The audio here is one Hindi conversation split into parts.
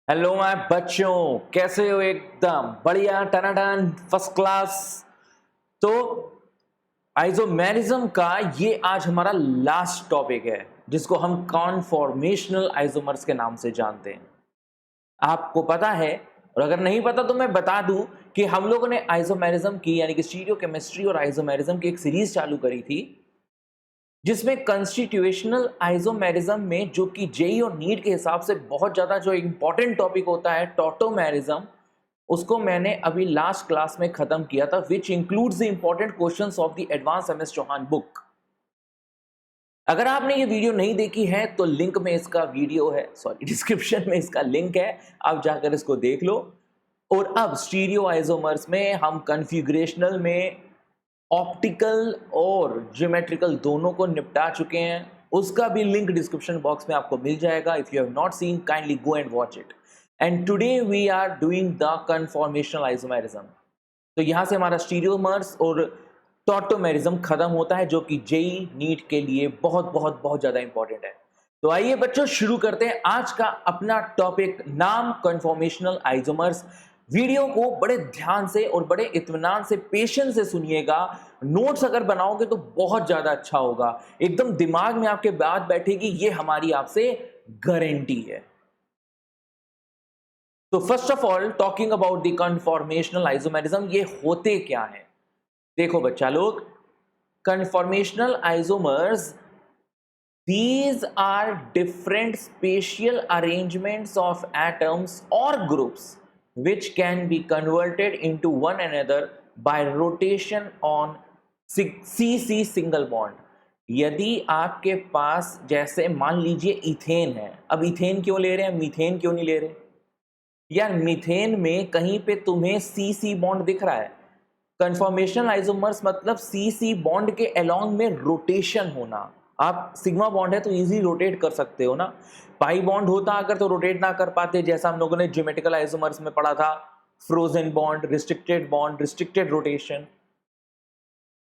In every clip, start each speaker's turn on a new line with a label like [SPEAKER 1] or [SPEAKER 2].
[SPEAKER 1] हेलो माय बच्चों, कैसे हो? एकदम बढ़िया, टनाटन, फर्स्ट क्लास। तो आइसोमेरिज्म का ये आज हमारा लास्ट टॉपिक है, जिसको हम कॉन्फॉर्मेशनल आइसोमर्स के नाम से जानते हैं। आपको पता है, और अगर नहीं पता तो मैं बता दूं कि हम लोगों ने आइसोमेरिज्म की यानी कि स्टीरियोकेमिस्ट्री और आइसोमेरिज्म की एक सीरीज चालू करी थी, जिसमें कॉन्स्टिट्यूशनल आइसोमेरिज्म में, जो कि जेई और नीट के हिसाब से बहुत ज्यादा जो इंपॉर्टेंट टॉपिक होता है, टॉटोमेरिज्म, उसको मैंने अभी लास्ट क्लास में खत्म किया था, which includes the important questions of the advance MS Chauhan book. अगर आपने ये वीडियो नहीं देखी है तो लिंक में इसका वीडियो है, सॉरी डिस्क्रिप्शन में इसका लिंक है, आप जाकर इसको देख लो। और अब स्टीरियो आइसोमर्स में हम कन्फिग्रेशनल में ऑप्टिकल और ज्योमेट्रिकल दोनों को निपटा चुके हैं। उसका भी लिंक डिस्क्रिप्शन बॉक्स में आपको मिल जाएगा। If you have not seen, kindly go and watch it. And today we are doing the conformational isomerism. तो यहां से हमारा स्टीरियोमर्स और टॉटोमेरिज्म खत्म होता है, जो कि जेई नीट के लिए बहुत बहुत बहुत ज्यादा इंपॉर्टेंट है। तो आइए बच्चों, शुरू करते हैं आज का अपना टॉपिक, नाम कन्फॉर्मेशनल आइसोमर्स। वीडियो को बड़े ध्यान से और बड़े इत्मीनान से, पेशेंस से सुनिएगा। नोट्स अगर बनाओगे तो बहुत ज्यादा अच्छा होगा, एकदम दिमाग में आपके बात बैठेगी, ये हमारी आपसे गारंटी है। तो first of all, talking about the conformational isomerism, ये होते क्या है? देखो बच्चा लोग, conformational isomers, these are different spatial arrangements of atoms or groups which can be converted into one another by rotation on CC single bond। यदि आपके पास, जैसे मान लीजिए इथेन है, अब इथेन क्यों ले रहे हैं, मीथेन क्यों नहीं ले रहे? यार मीथेन में कहीं पे तुम्हें सी सी बॉन्ड दिख रहा है। कन्फॉर्मेशनल आइसोमर्स मतलब सी सी बॉन्ड के अलोंग में रोटेशन होना। आप सिग्मा बॉन्ड है तो इजीली रोटेट कर सकते हो ना। पाई बॉन्ड होता अगर तो रोटेट ना कर पाते, जैसा हम लोगों ने ज्योमेट्रिकल आइसोमर्स में पढ़ा था, फ्रोजन बॉन्ड, रिस्ट्रिक्टेड रोटेशन।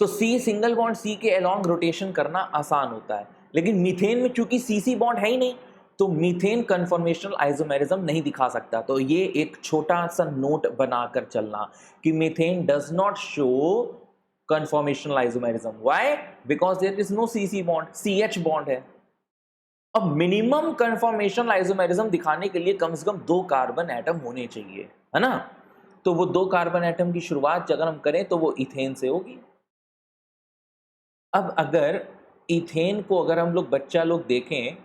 [SPEAKER 1] तो सी सिंगल बॉन्ड सी के अलोंग रोटेशन करना आसान होता है, लेकिन मीथेन में चूंकि सी सी बॉन्ड है ही नहीं, तो मीथेन कन्फॉर्मेशनल आइसोमेरिज्म नहीं दिखा सकता। तो ये एक छोटा सा नोट बनाकर चलना कि methane does not show conformational isomerism. Why? Because there is no C C bond, C H bond है। अब मिनिमम कन्फॉर्मेशनल आइसोमेरिज्म दिखाने के लिए कम से कम 2 कार्बन एटम होने चाहिए, है ना? तो वो 2 कार्बन एटम की शुरुआत अगर हम करें तो वो इथेन से होगी। अब अगर इथेन को अगर हम लोग बच्चा लोग देखें,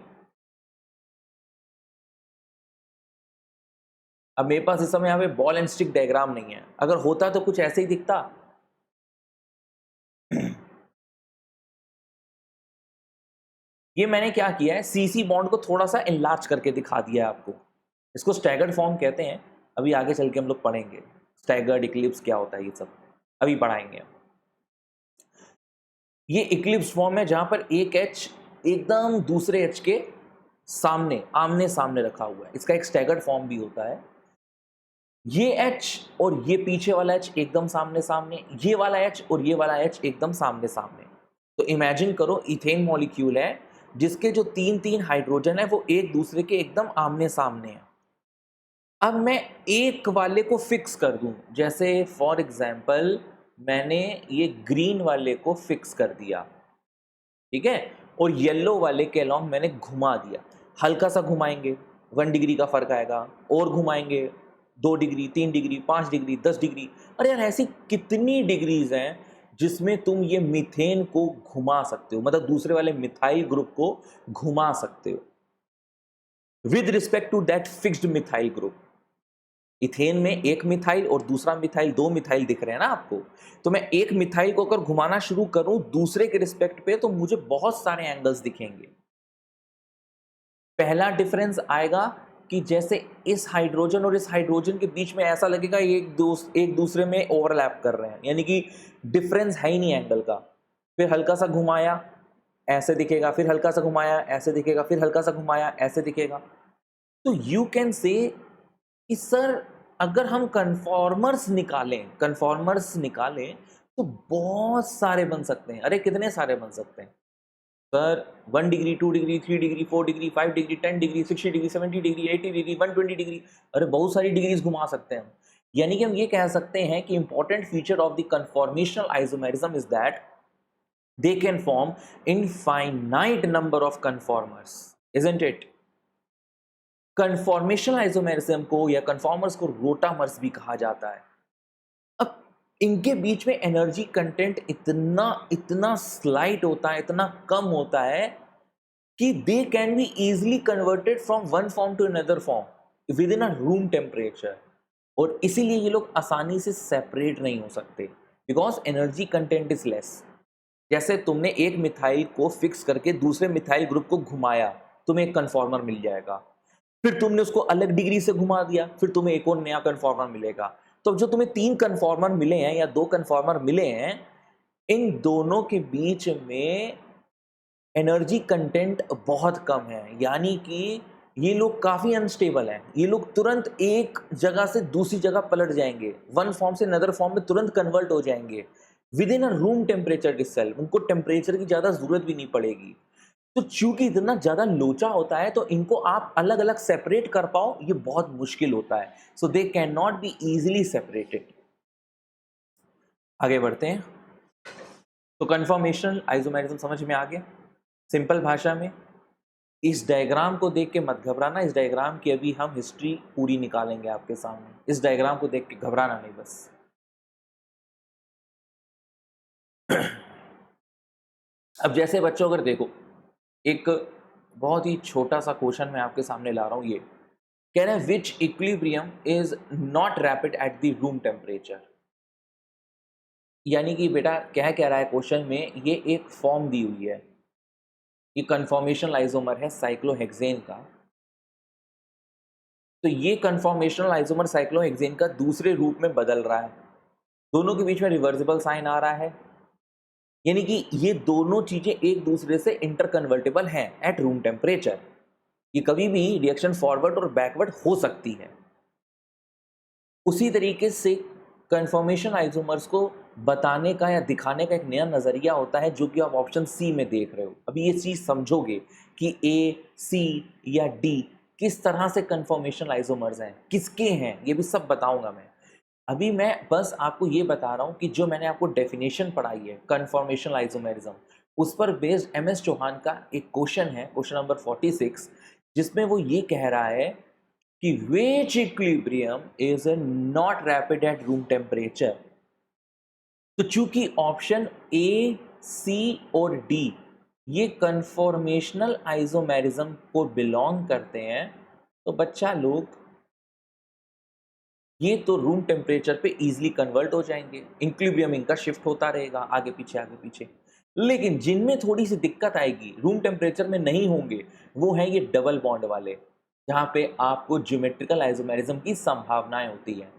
[SPEAKER 1] अब मेरे पास इस समय यहाँ पे बॉल एंड स्टिक डायग्राम नहीं है, अगर होता तो कुछ ऐसे ही दिखता। ये मैंने क्या किया है, सीसी बॉन्ड को थोड़ा सा इनलार्ज करके दिखा दिया है आपको। इसको स्टैगर्ड फॉर्म कहते हैं। अभी आगे चल के हम लोग पढ़ेंगे स्टैगर्ड इक्लिप्स क्या होता है, ये सब अभी पढ़ाएंगे। ये इक्लिप्स फॉर्म है जहां पर एक एच एकदम दूसरे एच के सामने, आमने सामने रखा हुआ है। इसका एक स्टैगर्ड फॉर्म भी होता है। ये एच और ये पीछे वाला एच एकदम सामने सामने, ये वाला एच और ये वाला एच एकदम सामने सामने। तो इमेजिन करो, इथेन मॉलिक्यूल है जिसके जो 3 हाइड्रोजन है वो एक दूसरे के एकदम आमने सामने है। अब मैं एक वाले को फिक्स कर दूं, जैसे फॉर एग्जाम्पल मैंने ये ग्रीन वाले को फिक्स कर दिया, ठीक है, और येलो वाले के अलॉन्ग मैंने घुमा दिया। हल्का सा घुमाएंगे 1 डिग्री का फर्क आएगा, और घुमाएंगे 2 डिग्री, 3 डिग्री, 5 डिग्री, 10 डिग्री। अरे यार, ऐसी कितनी डिग्रीज हैं जिसमें तुम ये मीथेन को घुमा सकते हो, मतलब दूसरे वाले मिथाइल ग्रुप को घुमा सकते हो with respect to that fixed methyl group. Ethane में एक मिथाइल और दूसरा मिथाइल, 2 मिथाइल दिख रहे हैं ना आपको। तो मैं एक मिथाइल को अगर घुमाना शुरू करूं दूसरे के रिस्पेक्ट पे, तो मुझे बहुत सारे एंगल्स दिखेंगे। पहला डिफरेंस आएगा कि जैसे इस हाइड्रोजन और इस हाइड्रोजन के बीच में ऐसा लगेगा एक दूसरे में ओवरलैप कर रहे हैं, यानी कि डिफरेंस है ही नहीं एंगल का। फिर हल्का सा घुमाया ऐसे दिखेगा, फिर हल्का सा घुमाया ऐसे दिखेगा, फिर हल्का सा घुमाया ऐसे दिखेगा। तो यू कैन से कि सर, अगर हम कन्फॉर्मर्स निकालें तो बहुत सारे बन सकते हैं। अरे कितने सारे बन सकते हैं? Sir 1 degree, 2 degree, 3 degree, 4 degree, 5 degree, 10 degree, 60 degree, 70 degree, 80 degree, 120 degree, अरे बहुत सारी डिग्रीज घुमा सकते हैं हम। यानी कि हम ये कह सकते हैं कि important feature of the conformational isomerism is that they can form infinite number of conformers, isn't it? Conformational isomerism को या कन्फॉर्मर्स को रोटामर्स भी कहा जाता है। अब इनके बीच में एनर्जी कंटेंट इतना इतना स्लाइट होता है, इतना कम होता है कि they can be easily converted from one form to another form within a room temperature, और इसीलिए ये लोग आसानी से सेपरेट नहीं हो सकते because energy content is less. जैसे तुमने एक मिथाइल को फिक्स करके दूसरे मिथाइल ग्रुप को घुमाया, तुम्हें एक कन्फॉर्मर मिल जाएगा, फिर तुमने उसको अलग डिग्री से घुमा दिया, फिर तुम्हें एक और नया कन्फॉर्मर मिलेगा। तो जो तुम्हें 3 कन्फॉर्मर मिले हैं या 2 कन्फॉर्मर मिले हैं, इन दोनों के बीच में एनर्जी कंटेंट बहुत कम है, यानी कि ये लोग काफी अनस्टेबल हैं। ये लोग तुरंत एक जगह से दूसरी जगह पलट जाएंगे, वन फॉर्म से अनदर फॉर्म में तुरंत कन्वर्ट हो जाएंगे with in a room temperature itself. उनको टेम्परेचर की ज्यादा जरूरत भी नहीं पड़ेगी। तो चूंकि इतना ज्यादा लोचा होता है तो इनको आप अलग अलग सेपरेट कर पाओ, ये बहुत मुश्किल होता है। So they can not be easily separated. आगे बढ़ते हैं। तो कन्फर्मेशनल आइसोमेरिज्म समझ में आ गया सिंपल भाषा में। इस डायग्राम को देख के मत घबराना, इस डायग्राम की अभी हम हिस्ट्री पूरी निकालेंगे आपके सामने। इस डायग्राम को देख के घबराना नहीं बस। अब जैसे बच्चों अगर देखो, एक बहुत ही छोटा सा क्वेश्चन मैं आपके सामने ला रहा हूं। ये कह रहा है which equilibrium is not rapid at the room temperature. यानी कि बेटा क्या कह रहा है क्वेश्चन में, ये एक फॉर्म दी हुई है, ये कन्फॉर्मेशनल आइसोमर है साइक्लोहेक्सेन का। तो ये कन्फॉर्मेशनल आइसोमर साइक्लोहेक्सेन का दूसरे रूप में बदल रहा है, दोनों के बीच में रिवर्सिबल साइन आ रहा है, यानी कि ये दोनों चीजें एक दूसरे से इंटरकन्वर्टेबल हैं एट रूम टेम्परेचर। ये कभी भी रिएक्शन फॉरवर्ड और बैकवर्ड हो सकती है। उसी तरीके से कन्फर्मेशन आइसोमर्स को बताने का या दिखाने का एक नया नजरिया होता है, जो कि आप ऑप्शन सी में देख रहे हो। अभी ये चीज समझोगे कि ए, सी या डी किस तरह से कन्फर्मेशन आइसोमर्स हैं, किसके हैं, ये भी सब बताऊंगा मैं। अभी मैं बस आपको ये बता रहा हूँ कि जो मैंने आपको डेफिनेशन पढ़ाई है कन्फॉर्मेशनल आइसोमेरिज्म, उस पर बेस्ड एम एस चौहान का एक क्वेश्चन है, क्वेश्चन नंबर 46, जिसमें वो ये कह रहा है कि which equilibrium is not rapid at room temperature। तो चूंकि ऑप्शन ए, सी और डी ये कन्फॉर्मेशनल आइसोमेरिज्म को बिलोंग करते हैं, तो बच्चा लोग ये तो रूम टेम्परेचर पे इजीली कन्वर्ट हो जाएंगे, इक्विलिब्रियम इनका शिफ्ट होता रहेगा आगे पीछे। लेकिन जिनमें थोड़ी सी दिक्कत आएगी, रूम टेम्परेचर में नहीं होंगे, वो है ये डबल बॉन्ड वाले, जहां पे आपको ज्योमेट्रिकल आइसोमेरिज्म की संभावनाएं होती है।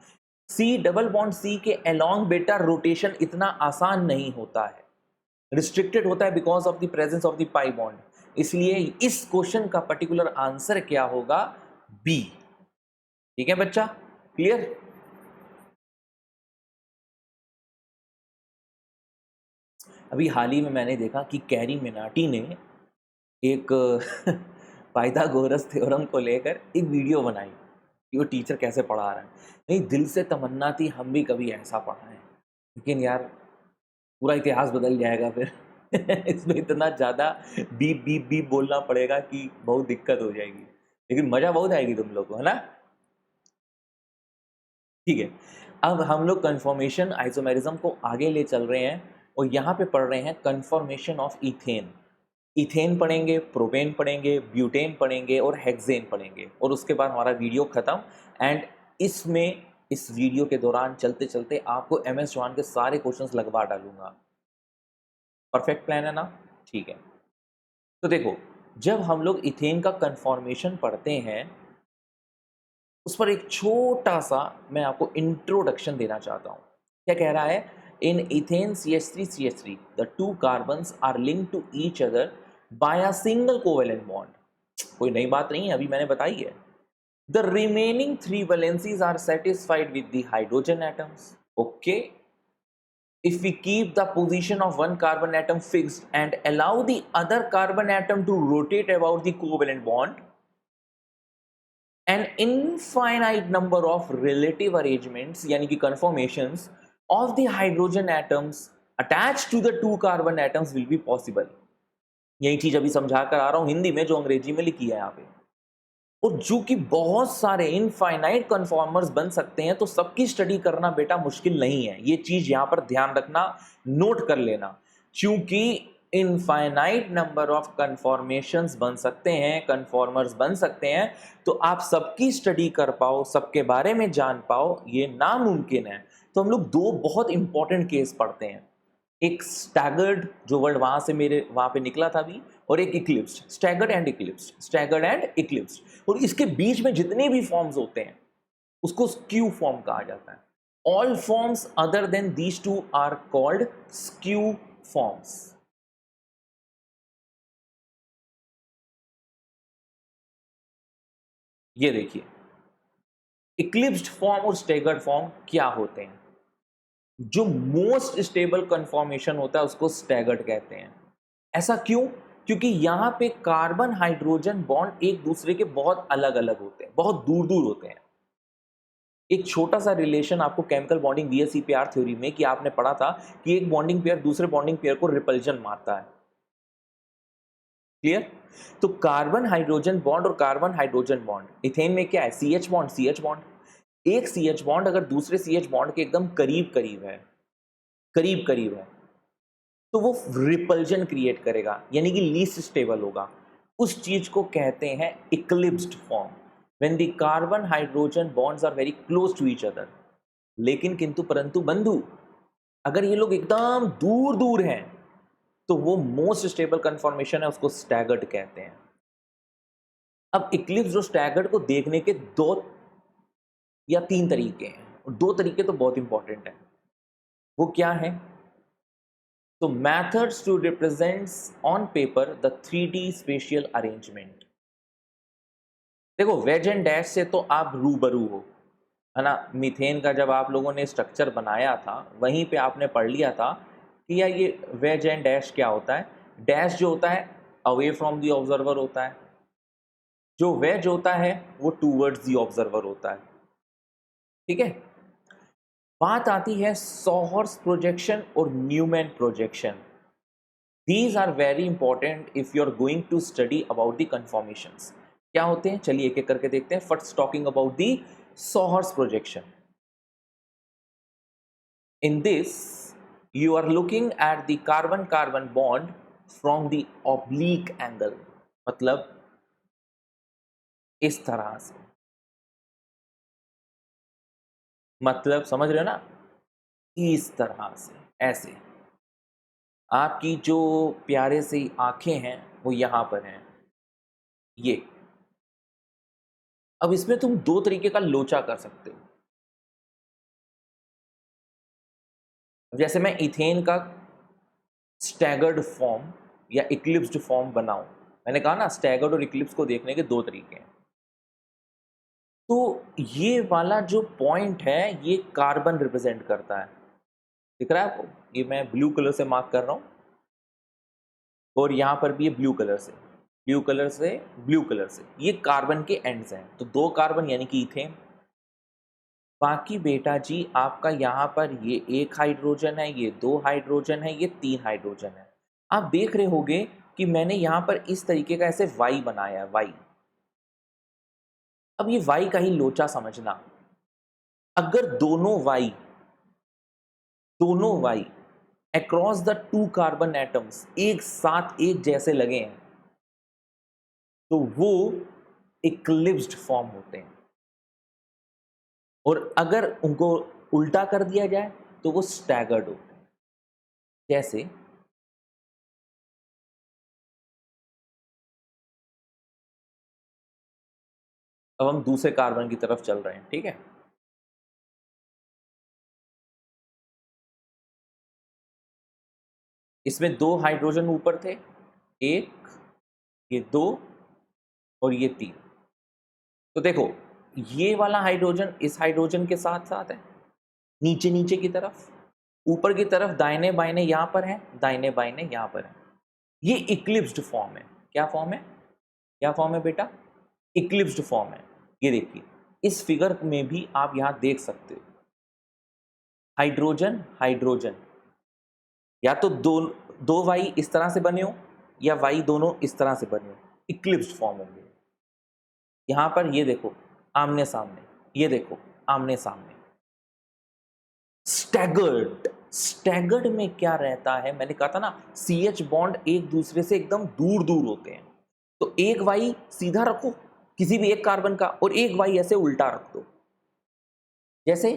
[SPEAKER 1] सी, डबल बॉन्ड सी के अलोंग बेटा रोटेशन इतना आसान नहीं होता है, रिस्ट्रिक्टेड होता है because of the presence of the pi bond. इसलिए इस क्वेश्चन का पर्टिकुलर आंसर क्या होगा, बी। ठीक है बच्चा, क्लियर। अभी हाल ही में मैंने देखा कि कैरी मिनाटी ने एक पाइथागोरस थ्योरम को लेकर एक वीडियो बनाई कि वो टीचर कैसे पढ़ा रहा है। नहीं, दिल से तमन्ना थी हम भी कभी ऐसा पढ़ाएं, लेकिन यार पूरा इतिहास बदल जाएगा फिर। इसमें इतना ज़्यादा बीप बीप बीप बोलना पड़ेगा कि बहुत दिक्कत हो जाएगी, लेकिन मज़ा बहुत आएगी तुम लोग को, है ना। ठीक है, अब हम लोग कन्फॉर्मेशन आइसोमेरिज्म को आगे ले चल रहे हैं और यहाँ पे पढ़ रहे हैं कन्फॉर्मेशन ऑफ इथेन। इथेन पढ़ेंगे, प्रोपेन पढ़ेंगे, ब्यूटेन पढ़ेंगे और हेक्सेन पढ़ेंगे, और उसके बाद हमारा वीडियो खत्म। एंड इसमें इस वीडियो के दौरान चलते चलते आपको एम एस चौहान के सारे क्वेश्चंस लगवा डालूंगा। परफेक्ट प्लान है ना, ठीक है। तो देखो, जब हम लोग इथेन का कन्फॉर्मेशन पढ़ते हैं, उस पर एक छोटा सा मैं आपको इंट्रोडक्शन देना चाहता हूँ। क्या कह रहा है, in ethane CH3CH3 the 2 carbons are linked to each other by a single covalent bond. कोई नई बात नहीं है, अभी मैंने बताई है। The remaining 3 valencies are satisfied with the hydrogen atoms. Okay, if we keep the position of one carbon atom fixed and allow the other carbon atom to rotate about the covalent bond, an infinite number of relative arrangements यानी कि conformations of the hydrogen atoms attached to the two carbon atoms will be possible. यही चीज अभी समझा कर आ रहा हूं हिंदी में जो अंग्रेजी में लिखी है यहाँ पे। और जो कि बहुत सारे इनफाइनाइट कन्फॉर्मर्स बन सकते हैं, तो सबकी स्टडी करना बेटा मुश्किल नहीं है। ये चीज यहां पर ध्यान रखना, नोट कर लेना, क्योंकि इनफाइनाइट नंबर ऑफ कन्फॉर्मेशंस बन सकते हैं, कन्फॉर्मर्स बन सकते हैं, तो आप सबकी स्टडी कर पाओ, सबके बारे में जान पाओ, ये नामुमकिन है। तो हम लोग दो बहुत इंपॉर्टेंट केस पढ़ते हैं, एक स्टैगर्ड जो वर्ड वहां से मेरे वहां पे निकला था अभी, और एक eclipsed, staggered and eclipsed, staggered and eclipsed. और इसके बीच में जितने भी फॉर्म्स होते हैं उसको स्क्यू फॉर्म कहा जाता है। All forms other than these two are called skew forms. ये देखिए, इक्लिप्स्ड फॉर्म और स्टैगर्ड फॉर्म क्या होते हैं। जो मोस्ट स्टेबल कंफॉर्मेशन होता है उसको स्टैगर्ड कहते हैं। ऐसा क्यों? क्योंकि यहां पे कार्बन हाइड्रोजन बॉन्ड एक दूसरे के बहुत अलग अलग होते हैं, बहुत दूर दूर होते हैं। एक छोटा सा रिलेशन आपको केमिकल बॉन्डिंग VSEPR थ्योरी में कि आपने पढ़ा था कि एक बॉन्डिंग पेयर दूसरे बॉन्डिंग पेयर को रिपल्जन मारता है। क्लियर? तो कार्बन हाइड्रोजन बॉन्ड और कार्बन हाइड्रोजन बॉन्ड, इथेन में क्या है, CH बॉन्ड CH बॉन्ड। एक CH बॉन्ड अगर दूसरे CH बॉन्ड के एकदम करीब करीब है, करीब करीब है, तो वो रिपल्जन क्रिएट करेगा, यानी कि लीस्ट स्टेबल होगा। उस चीज को कहते हैं eclipsed form, when the carbon hydrogen bonds are very close to each other. लेकिन किंतु परंतु बंधु, अगर ये लोग एकदम दूर दूर हैं तो वो मोस्ट स्टेबल कंफॉर्मेशन है, उसको स्टैगर्ड कहते हैं। अब इक्लिप्स और स्टैगर्ड को देखने के दो या तीन तरीके हैं, और दो तरीके तो बहुत इंपॉर्टेंट है। वो क्या है? तो methods to represents on paper the 3D spatial arrangement। देखो, वेज एंड डैश से तो आप रूबरू हो, है ना। मीथेन का जब आप लोगों ने स्ट्रक्चर बनाया था वहीं पे आपने पढ़ लिया था कि यार ये वेज एंड डैश क्या होता है। डैश जो होता है अवे फ्रॉम दी ऑब्जर्वर होता है, जो वेज होता है वो टूवर्ड्स दी ऑब्जर्वर होता है। ठीक है, बात आती है सॉहर्स प्रोजेक्शन और Newman projection. These are very important if you are going to study about the conformations। क्या होते हैं चलिए एक एक करके देखते हैं। First talking about the Sohor's projection। In this you are looking at the carbon-carbon bond from the oblique angle, मतलब इस तरह से, मतलब समझ रहे हो ना, इस तरह से, ऐसे। आपकी जो प्यारे सी आंखें हैं वो यहां पर हैं, ये। अब इसमें तुम दो तरीके का लोचा कर सकते हो। जैसे मैं इथेन का स्टैगर्ड फॉर्म या इक्लिप्स्ड फॉर्म बनाऊं, मैंने कहा ना स्टैगर्ड और इक्लिप्स को देखने के दो तरीके हैं। तो ये वाला जो पॉइंट है ये कार्बन रिप्रेजेंट करता है, दिख रहा है आपको? ये मैं ब्लू कलर से मार्क कर रहा हूं, और यहां पर भी ये ब्लू कलर से, ब्लू कलर से, ब्लू कलर से, ये कार्बन के एंड्स हैं। तो दो कार्बन यानी कि इथेन। बाकी बेटा जी आपका यहाँ पर ये एक हाइड्रोजन है, ये दो हाइड्रोजन है, ये तीन हाइड्रोजन है। आप देख रहे होंगे कि मैंने यहाँ पर इस तरीके का ऐसे वाई बनाया है, वाई। अब ये वाई का ही लोचा समझना। अगर दोनों Y across the two carbon atoms एक साथ एक जैसे लगे हैं तो वो इक्लिप्स्ड फॉर्म होते हैं, और अगर उनको उल्टा कर दिया जाए तो वो स्टैगर्ड होते हैं। जैसे अब हम दूसरे कार्बन की तरफ चल रहे हैं, ठीक है। इसमें दो हाइड्रोजन ऊपर थे, एक, ये दो, और ये तीन। तो देखो ये वाला हाइड्रोजन इस हाइड्रोजन के साथ साथ है, नीचे नीचे की तरफ, ऊपर की तरफ दाहिने बाइने यहां पर है, दाहिने बाइने यहां पर है। ये इक्लिप्स्ड फॉर्म है। क्या फॉर्म है? क्या फॉर्म है बेटा? इक्लिप्स्ड फॉर्म है। ये देखिए, इस फिगर में भी आप यहां देख सकते हो, हाइड्रोजन हाइड्रोजन, या तो दो वाई इस तरह से बने हो या वाई दोनों इस तरह से बने हो, इक्लिप्स्ड फॉर्म होंगे। यहां पर ये देखो आमने सामने, ये देखो आमने सामने। स्टैगर्ड, स्टैगर्ड में क्या रहता है, मैंने कहा था ना, CH बॉन्ड एक दूसरे से एकदम दूर दूर होते हैं। तो एक वाई सीधा रखो किसी भी एक कार्बन का, और एक वाई ऐसे उल्टा रख दो। जैसे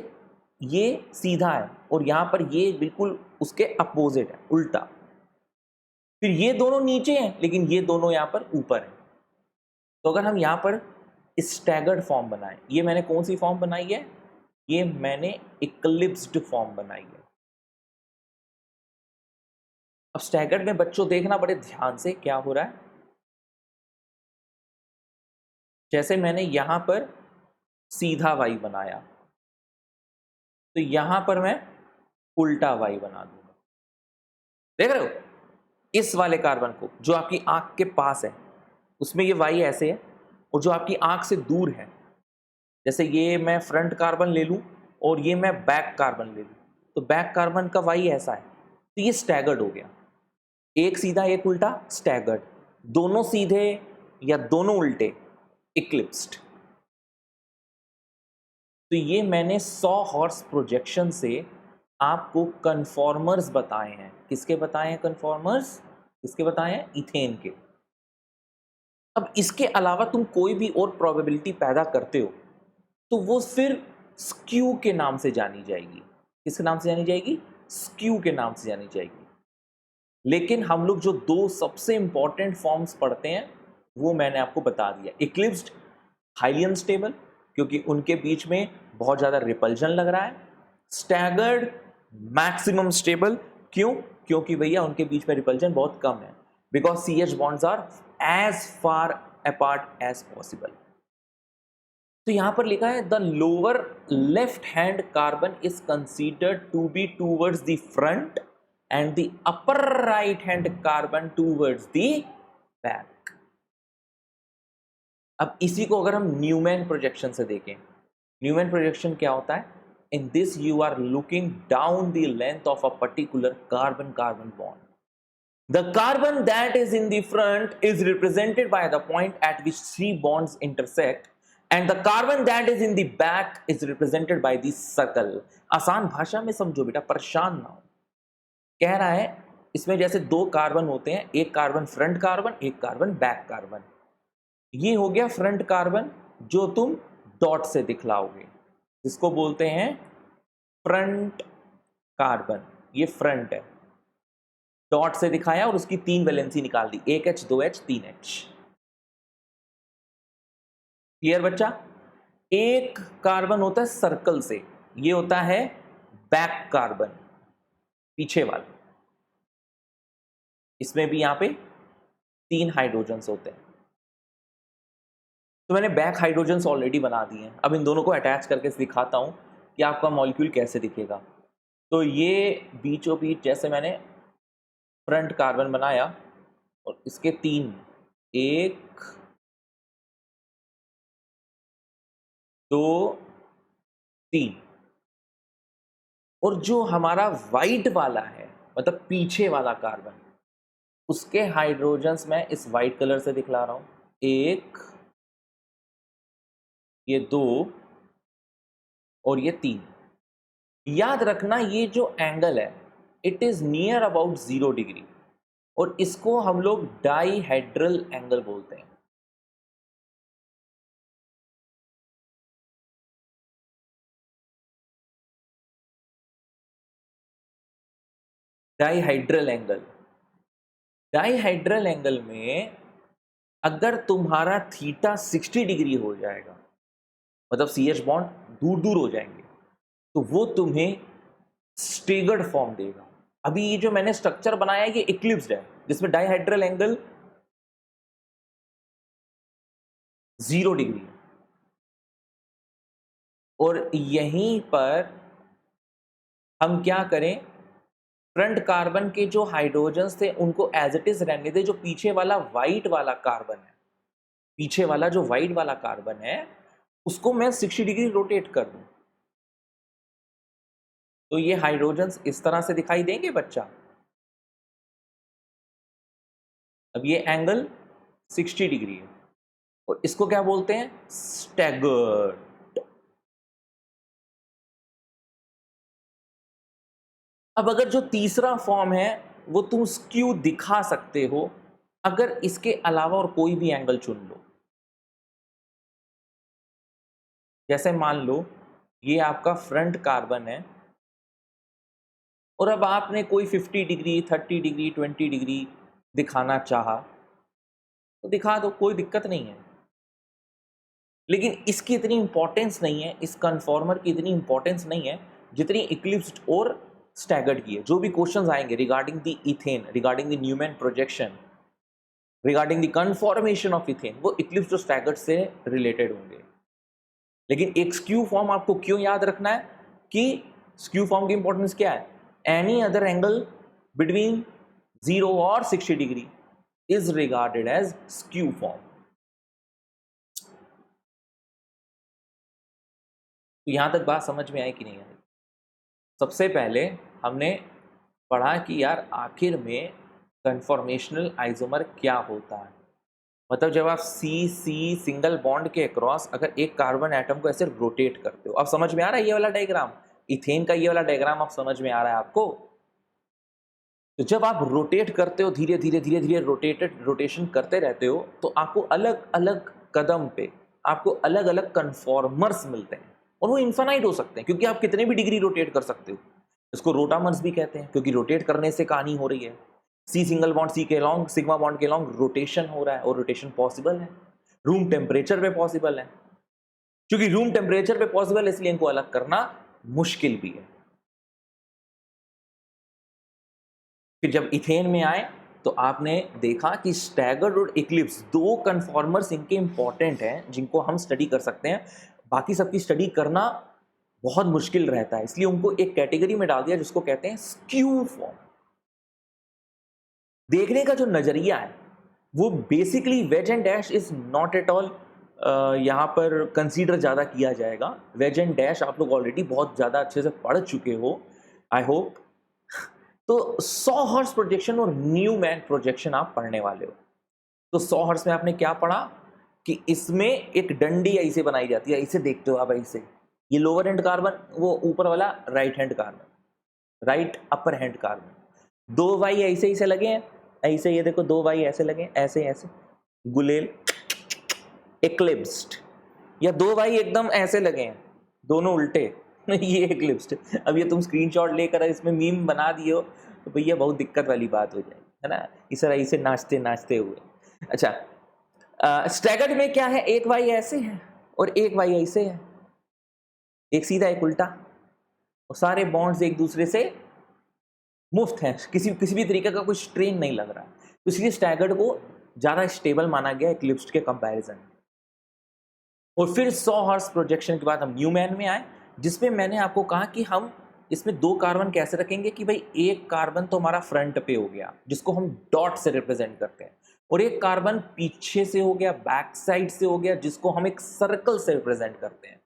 [SPEAKER 1] ये सीधा है और यहां पर ये बिल्कुल उसके अपोजिट है, उल्टा। फिर ये दोनों नीचे हैं लेकिन ये दोनों यहां पर ऊपर हैं। तो अगर हम यहां पर स्टैगर्ड फॉर्म बनाएं, ये मैंने कौन सी फॉर्म बनाई है? ये मैंने इक्लिप्स्ड फॉर्म बनाई है। अब स्टैगर्ड में बच्चों देखना बड़े ध्यान से क्या हो रहा है। जैसे मैंने यहां पर सीधा वाई बनाया, तो यहां पर मैं उल्टा वाई बना दूंगा। देख रहे हो? इस वाले कार्बन को जो आपकी आंख के पास है उसमें ये वाई ऐसे है, और जो आपकी आंख से दूर है, जैसे ये मैं फ्रंट कार्बन ले लूं और ये मैं बैक कार्बन ले लूं, तो बैक कार्बन का वाई ऐसा है, तो ये स्टैगर्ड हो गया। एक सीधा एक उल्टा, स्टैगर्ड। दोनों सीधे या दोनों उल्टे, इक्लिप्स्ड। तो ये मैंने 100 हॉर्स प्रोजेक्शन से आपको कन्फॉर्मर्स बताए हैं। किसके बताए हैं कन्फॉर्मर्स? किसके बताए हैं? इथेन के। अब इसके अलावा तुम कोई भी और प्रोबेबिलिटी पैदा करते हो तो वो फिर स्क्यू के नाम से जानी जाएगी। किसके नाम से जानी जाएगी? स्क्यू के नाम से जानी जाएगी। लेकिन हम लोग जो दो सबसे इंपॉर्टेंट फॉर्म्स पढ़ते हैं वो मैंने आपको बता दिया। इक्लिप्स्ड हाईली अनस्टेबल, क्योंकि उनके बीच में बहुत ज्यादा रिपल्जन लग रहा है। स्टैगर्ड मैक्सिमम स्टेबल, क्यों? क्योंकि भैया उनके बीच में रिपल्जन बहुत कम है, because CH bonds are as far apart as possible. तो यहां पर लिखा है the lower left hand carbon is considered to be towards the front and the upper right hand carbon towards the back. अब इसी को अगर हम न्यूमैन प्रोजेक्शन से देखें, न्यूमैन प्रोजेक्शन क्या होता है? In this you are looking down the length of a particular carbon carbon bond. The carbon that is in the front is represented by the point at which three bonds intersect, and the carbon that is in the back is represented by the circle. आसान भाषा में समझो बेटा, परेशान ना हो। कह रहा है इसमें जैसे दो कार्बन होते हैं, एक कार्बन फ्रंट कार्बन, एक कार्बन बैक कार्बन। ये हो गया फ्रंट कार्बन जो तुम डॉट से दिखलाओगे, जिसको बोलते हैं फ्रंट कार्बन। ये फ्रंट है, डॉट से दिखाया और उसकी 3 वैलेंसी निकाल दी, 1H 2H 3H। क्लियर बच्चा? एक कार्बन होता है सर्कल से, ये होता है बैक कार्बन, पीछे वाला। इसमें भी यहां पे 3 हाइड्रोजन्स होते हैं। तो मैंने बैक हाइड्रोजन्स ऑलरेडी बना दिए हैं। अब इन दोनों को अटैच करके दिखाता हूं कि आपका मॉलिक्यूल कैसे दिखेगा। तो ये बीचों बीच जैसे मैंने फ्रंट कार्बन बनाया और इसके 3, 1 2 3, और जो हमारा वाइट वाला है मतलब पीछे वाला कार्बन, उसके हाइड्रोजन्स मैं इस वाइट कलर से दिखला रहा हूं। 1, ये 2 और ये 3। याद रखना ये जो एंगल है it is near about 0 degree, और इसको हम लोग डाईहेड्रल एंगल बोलते हैं। डाईहेड्रल एंगल, डाईहेड्रल एंगल में अगर तुम्हारा थीटा 60 डिग्री हो जाएगा, मतलब CH बॉन्ड दूर दूर हो जाएंगे, तो वो तुम्हें स्टेगर्ड फॉर्म देगा। अभी ये जो मैंने स्ट्रक्चर बनाया है ये इक्लिप्स्ड है, जिसमें डाईहेड्रल एंगल 0 डिग्री है, और यहीं पर हम क्या करें, फ्रंट कार्बन के जो हाइड्रोजन्स थे उनको एज इट इज रहने दे, जो पीछे वाला वाइट वाला कार्बन है, पीछे वाला जो वाइट वाला कार्बन है उसको मैं 60 डिग्री रोटेट कर दूं, तो ये हाइड्रोजन्स इस तरह से दिखाई देंगे बच्चा। अब ये एंगल 60 डिग्री है और इसको क्या बोलते हैं, स्टैगर्ड। अब अगर जो तीसरा फॉर्म है वो तुम स्क्यू दिखा सकते हो अगर इसके अलावा और कोई भी एंगल चुन लो। जैसे मान लो ये आपका फ्रंट कार्बन है और अब आपने कोई 50 डिग्री 30 डिग्री 20 डिग्री दिखाना चाहा तो दिखा दो, कोई दिक्कत नहीं है। लेकिन इसकी इतनी इंपॉर्टेंस नहीं है, इस कन्फॉर्मर की इतनी इंपॉर्टेंस नहीं है जितनी इक्लिप्स्ड और स्टैगर्ड की है। जो भी क्वेश्चंस आएंगे regarding the ethane, regarding the Newman projection, regarding the conformation of ethane, वो इक्लिप्स्ड और स्टैगर्ड से रिलेटेड होंगे। लेकिन एक स्क्यू फॉर्म आपको क्यों याद रखना है कि स्क्यू फॉर्म की इंपॉर्टेंस क्या है, एनी अदर एंगल बिटवीन 0 और 60 degree is regarded as skew form. तो यहां तक बात समझ में आई कि नहीं आई? सबसे पहले हमने पढ़ा कि यार आखिर में कन्फॉर्मेशनल आइसोमर क्या होता है। मतलब जब आप सी सी सिंगल बॉन्ड के अक्रॉस अगर एक कार्बन एटम को ऐसे रोटेट करते हो, अब समझ में आ रहा है ये वाला डायग्राम, इथेन का ये वाला डायग्राम आप समझ में आ रहा है आपको? तो जब आप रोटेट करते हो, धीरे धीरे धीरे धीरे रोटेशन करते रहते हो, तो आपको अलग अलग कदम पे आपको अलग अलग कन्फॉर्मर्स मिलते हैं और वो इन्फानाइट हो सकते हैं क्योंकि आप कितने भी डिग्री रोटेट कर सकते हो। इसको रोटामर्स भी कहते हैं क्योंकि रोटेट करने से कहानी हो रही है। सी सिंगल बॉन्ड सी के लॉन्ग, सिग्मा बॉन्ड के लॉन्ग रोटेशन हो रहा है और रोटेशन पॉसिबल है, रूम टेम्परेचर पे पॉसिबल है। क्योंकि रूम टेम्परेचर पे पॉसिबल है इसलिए इनको अलग करना मुश्किल भी है। फिर जब इथेन में आए तो आपने देखा कि स्टैगर्ड और इक्लिप्स दो कन्फॉर्मर्स इनके इंपॉर्टेंट हैं जिनको हम स्टडी कर सकते हैं, बाकी सबकी स्टडी करना बहुत मुश्किल रहता है, इसलिए उनको एक कैटेगरी में डाल दिया जिसको कहते हैं स्क्यू फॉर्म। देखने का जो नजरिया है वो basically wedge and dash is not at all यहाँ पर कंसीडर ज़्यादा किया जाएगा। वेज एंड डैश आप लोग ऑलरेडी बहुत ज़्यादा अच्छे से पढ़ चुके हो आई होप। तो 100 हर्ट्ज प्रोजेक्शन और न्यूमैन प्रोजेक्शन आप पढ़ने वाले हो। तो 100 हर्ट्ज में आपने क्या पढ़ा कि इसमें एक डंडी ऐसे बनाई जाती है, ऐसे देखते हो आप, ऐसे ये लोअर हैंड कार्बन, वो ऊपर वाला right hand carbon, right upper hand carbon. दो वाई ऐसे ऐसे लगे हैं, ऐसे ये देखो दो वाई ऐसे लगे, ऐसे ऐसे गुलेल एक्लिप्स्ड, या दो वाई एकदम ऐसे लगे हैं दोनों उल्टे ये एक्लिप्स्ड। अब ये तुम स्क्रीनशॉट लेकर इसमें मीम बना दिए हो तो भैया बहुत दिक्कत वाली बात हो जाएगी, है ना, इस तरह इसे नाचते नाचते हुए। अच्छा, स्टैगर्ड में क्या है, एक वाई ऐसे है और एक वाई ऐसे है, एक सीधा एक उल्टा, और सारे बॉन्ड्स एक दूसरे से मुफ्त हैं, किसी भी तरीके का कोई स्ट्रेन नहीं लग रहा, तो इसलिए स्टैगर्ड को ज़्यादा स्टेबल माना गया एक्लिप्स्ड के कंपैरिजन। और फिर 100 हर्ट्ज प्रोजेक्शन के बाद हम न्यूमैन में आए, जिसमें मैंने आपको कहा कि हम इसमें दो कार्बन कैसे रखेंगे कि भाई एक कार्बन तो हमारा फ्रंट पे हो गया जिसको हम डॉट से रिप्रेजेंट करते हैं, और एक कार्बन पीछे से हो गया, बैक साइड से हो गया, जिसको हम एक सर्कल से रिप्रेजेंट करते हैं।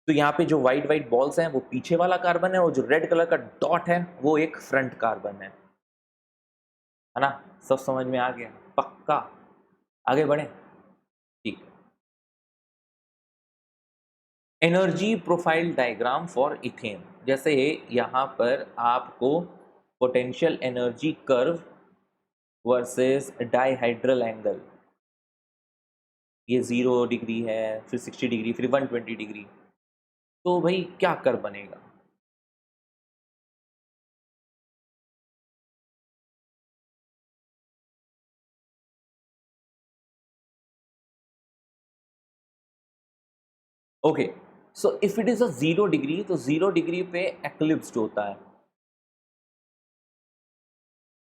[SPEAKER 1] तो यहाँ पे जो वाइट वाइट बॉल्स हैं वो पीछे वाला कार्बन है और जो रेड कलर का डॉट है वो एक फ्रंट कार्बन है ना। सब समझ में आ गया? पक्का? आगे बढ़े? ठीक है। Energy profile diagram for ethane, जैसे यहाँ पर आपको potential energy curve versus dihedral angle, ये 0 डिग्री है, फिर 60 डिग्री, फिर 120 डिग्री, तो भाई क्या कर्व बनेगा? Okay, so if it is a 0 degree, तो 0 डिग्री पे एक्लिप्स्ड होता है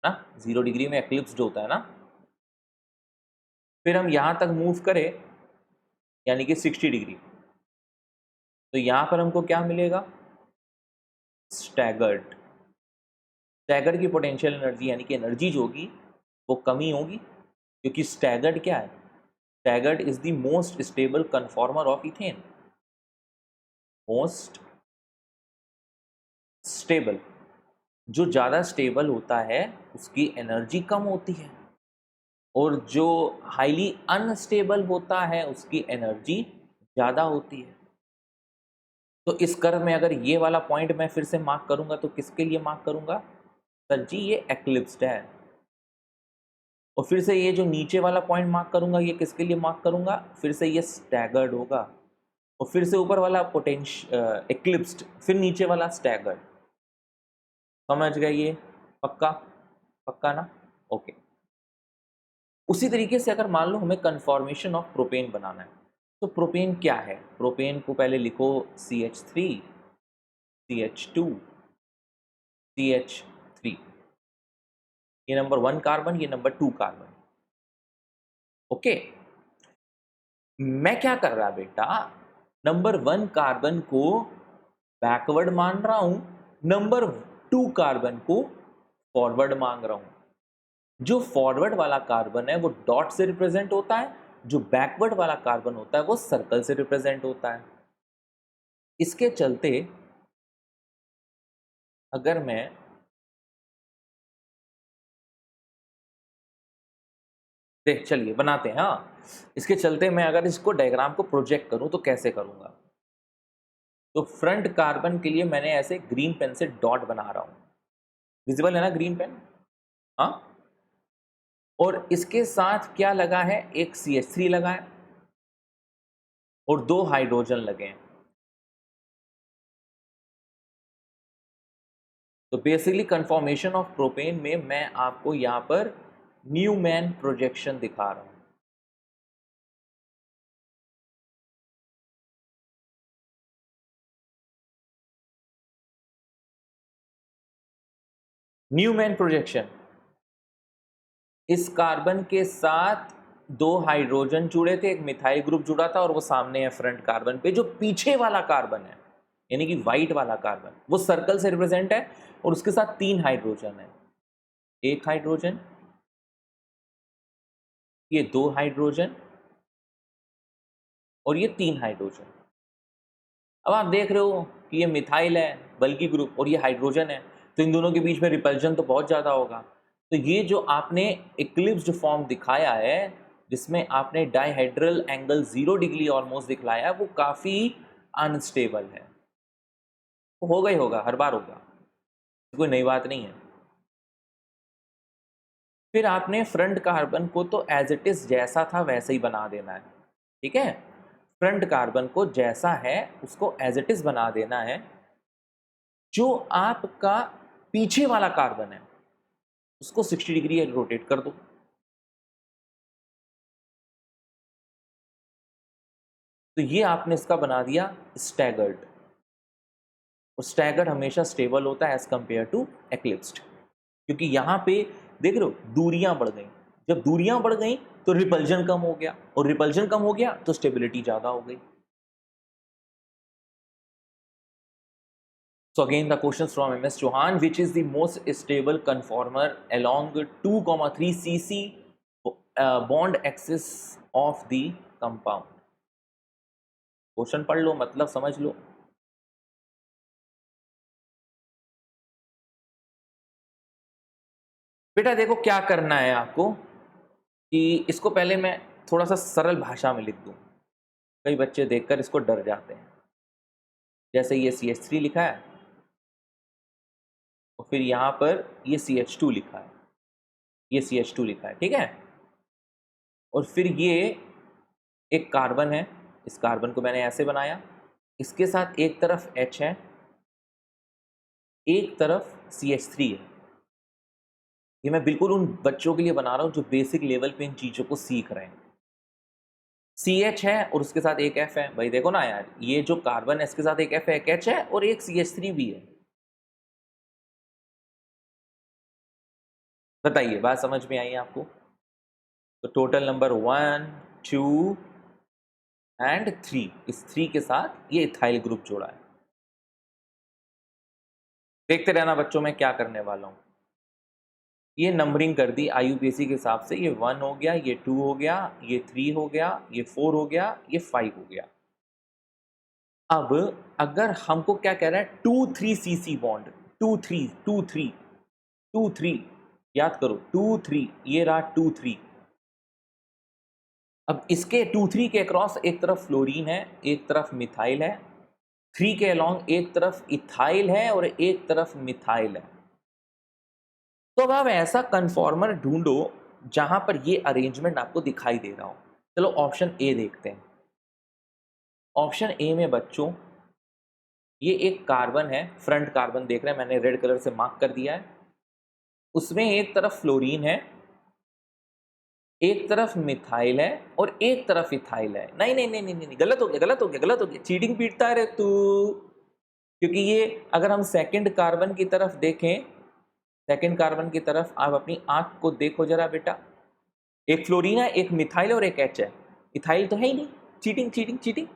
[SPEAKER 1] ना, 0 डिग्री में एक्लिप्स्ड होता है ना। फिर हम यहां तक मूव करें यानी कि 60 डिग्री, तो यहां पर हमको क्या मिलेगा? स्टैगर्ड। स्टैगर्ड की पोटेंशियल एनर्जी यानी कि एनर्जी जो होगी वो कमी होगी, क्योंकि स्टैगर्ड क्या है? Staggered is the most stable conformer of ethane. Most stable, जो ज़्यादा स्टेबल होता है उसकी एनर्जी कम होती है, और जो हाईली अनस्टेबल होता है उसकी एनर्जी ज़्यादा होती है। तो इस कर्व में अगर ये वाला पॉइंट मैं फिर से मार्क करूंगा तो किसके लिए मार्क करूंगा? सर जी ये एक्लिप्स्ड है। और फिर से ये जो नीचे वाला पॉइंट मार्क करूंगा ये किसके लिए मार्क करूंगा? फिर से ये स्टैगर्ड होगा। और फिर से ऊपर वाला एक्लिप्स्ड, फिर नीचे वाला स्टैगर्ड। समझ गए ये? पक्का? पक्का ना? ओके। उसी तरीके से अगर मान लो हमें कन्फॉर्मेशन ऑफ प्रोपेन बनाना है, तो प्रोपेन क्या है? प्रोपेन को पहले लिखो CH3, CH2, CH3। ये नंबर 1 कार्बन, ये नंबर 2 कार्बन। ओके। मैं क्या कर रहा बेटा, नंबर 1 कार्बन को बैकवर्ड मान रहा हूं, नंबर 2 कार्बन को फॉरवर्ड मांग रहा हूं। जो फॉरवर्ड वाला कार्बन है वो डॉट से रिप्रेजेंट होता है, जो बैकवर्ड वाला कार्बन होता है वो सर्कल से रिप्रेजेंट होता है। इसके चलते अगर मैं देख, चलिए बनाते हैं। हाँ, इसके चलते मैं अगर इसको डायग्राम को प्रोजेक्ट करूं तो कैसे करूंगा? तो फ्रंट कार्बन के लिए मैंने ऐसे ग्रीन पेन से डॉट बना रहा हूं। विजिबल है ना ग्रीन पेन? हाँ। और इसके साथ क्या लगा है? एक CH3 लगा है और 2 हाइड्रोजन लगे हैं। तो बेसिकली कन्फॉर्मेशन ऑफ प्रोपेन में मैं आपको यहां पर न्यूमैन प्रोजेक्शन दिखा रहा हूं। न्यूमैन प्रोजेक्शन, इस कार्बन के साथ 2 हाइड्रोजन जुड़े थे, एक मिथाइल ग्रुप जुड़ा था, और वो सामने है फ्रंट कार्बन पे। जो पीछे वाला कार्बन है यानी कि व्हाइट वाला कार्बन, वो सर्कल से रिप्रेजेंट है और उसके साथ 3 हाइड्रोजन है। एक हाइड्रोजन, ये 2 हाइड्रोजन, और ये 3 हाइड्रोजन। अब आप देख रहे हो कि ये मिथाइल है बल्कि ग्रुप और ये हाइड्रोजन है, तो इन दोनों के बीच में रिपल्जन तो बहुत ज़्यादा होगा। तो ये जो आपने इक्लिप्स्ड फॉर्म दिखाया है, जिसमें आपने डाइहेड्रल एंगल 0 डिग्री ऑलमोस्ट दिखलाया है, वो काफ़ी अनस्टेबल है। होगा ही होगा, हर बार होगा, कोई नई बात नहीं है। फिर आपने फ्रंट कार्बन को तो एज इट इज जैसा था वैसे ही बना देना है। ठीक है, फ्रंट कार्बन को जैसा है उसको एज इट इज बना देना है। जो आपका पीछे वाला कार्बन है उसको 60 डिग्री रोटेट कर दो। तो ये आपने इसका बना दिया स्टैगर्ड। और स्टैगर्ड हमेशा स्टेबल होता है एज कंपेयर टू एक्लिप्स्ड, क्योंकि यहां पे देख रहे हो दूरियां बढ़ गई। जब दूरियां बढ़ गई तो रिपल्जन कम हो गया, और रिपल्जन कम हो गया तो स्टेबिलिटी ज्यादा हो गई। So again the questions from MS Chauhan, which is the most stable conformer along 2,3 cc bond axis of the compound? Question पढ़ लो, मतलब समझ लो। बेटा देखो क्या करना है आपको कि इसको पहले मैं थोड़ा सा सरल भाषा में लिख दूं, कई बच्चे देखकर इसको डर जाते हैं। जैसे ये CH3 लिखा है और फिर यहाँ पर ये CH2 लिखा है, ये CH2 लिखा है, ठीक है। और फिर ये एक कार्बन है, इस कार्बन को मैंने ऐसे बनाया, इसके साथ एक तरफ H है, एक तरफ CH3 है। ये मैं बिल्कुल उन बच्चों के लिए बना रहा हूँ जो बेसिक लेवल पे इन चीज़ों को सीख रहे हैं। CH है और उसके साथ एक F है। भाई देखो ना यार, ये जो कार्बन है इसके साथ एक F है, एक H है और एक CH3 भी है। बताइए, बात समझ में आई आपको? तो टोटल नंबर 1, 2 एंड 3, इस 3 के साथ ये इथाइल ग्रुप जोड़ा है। देखते रहना बच्चों, मैं क्या करने वाला हूं। ये नंबरिंग कर दी IUPAC के हिसाब से, ये 1 हो गया, ये 2 हो गया, ये 3 हो गया, ये 4 हो गया, ये 5 हो गया। अब अगर हमको क्या कह रहा है, 2,3 CC बॉन्ड, 2,3 2,3 2,3 याद करो, 2,3 ये रहा 2,3। अब इसके 2,3 के अक्रॉस एक तरफ फ्लोरीन है, एक तरफ मिथाइल है, 3 के अलोंग एक तरफ इथाइल है और एक तरफ मिथाइल है। तो अब आप ऐसा कन्फॉर्मर ढूंढो जहां पर ये अरेंजमेंट आपको दिखाई दे रहा हो। चलो ऑप्शन ए देखते हैं। ऑप्शन ए में बच्चों ये एक कार्बन है, फ्रंट कार्बन देख रहे हैं, मैंने रेड कलर से मार्क कर दिया है। उसमें एक तरफ फ्लोरीन है, एक तरफ मिथाइल है और एक तरफ इथाइल है। नहीं नहीं नहीं नहीं नहीं, गलत हो गया, गलत हो गया, गलत हो गया, चीटिंग पीटता है रे तू। क्योंकि ये अगर हम सेकंड कार्बन की तरफ देखें, सेकंड कार्बन की तरफ आप अपनी आंख को देखो जरा बेटा, एक फ्लोरीन है, एक मिथाइल और एक एच है, इथाइल तो है ही नहीं। Cheating cheating cheating.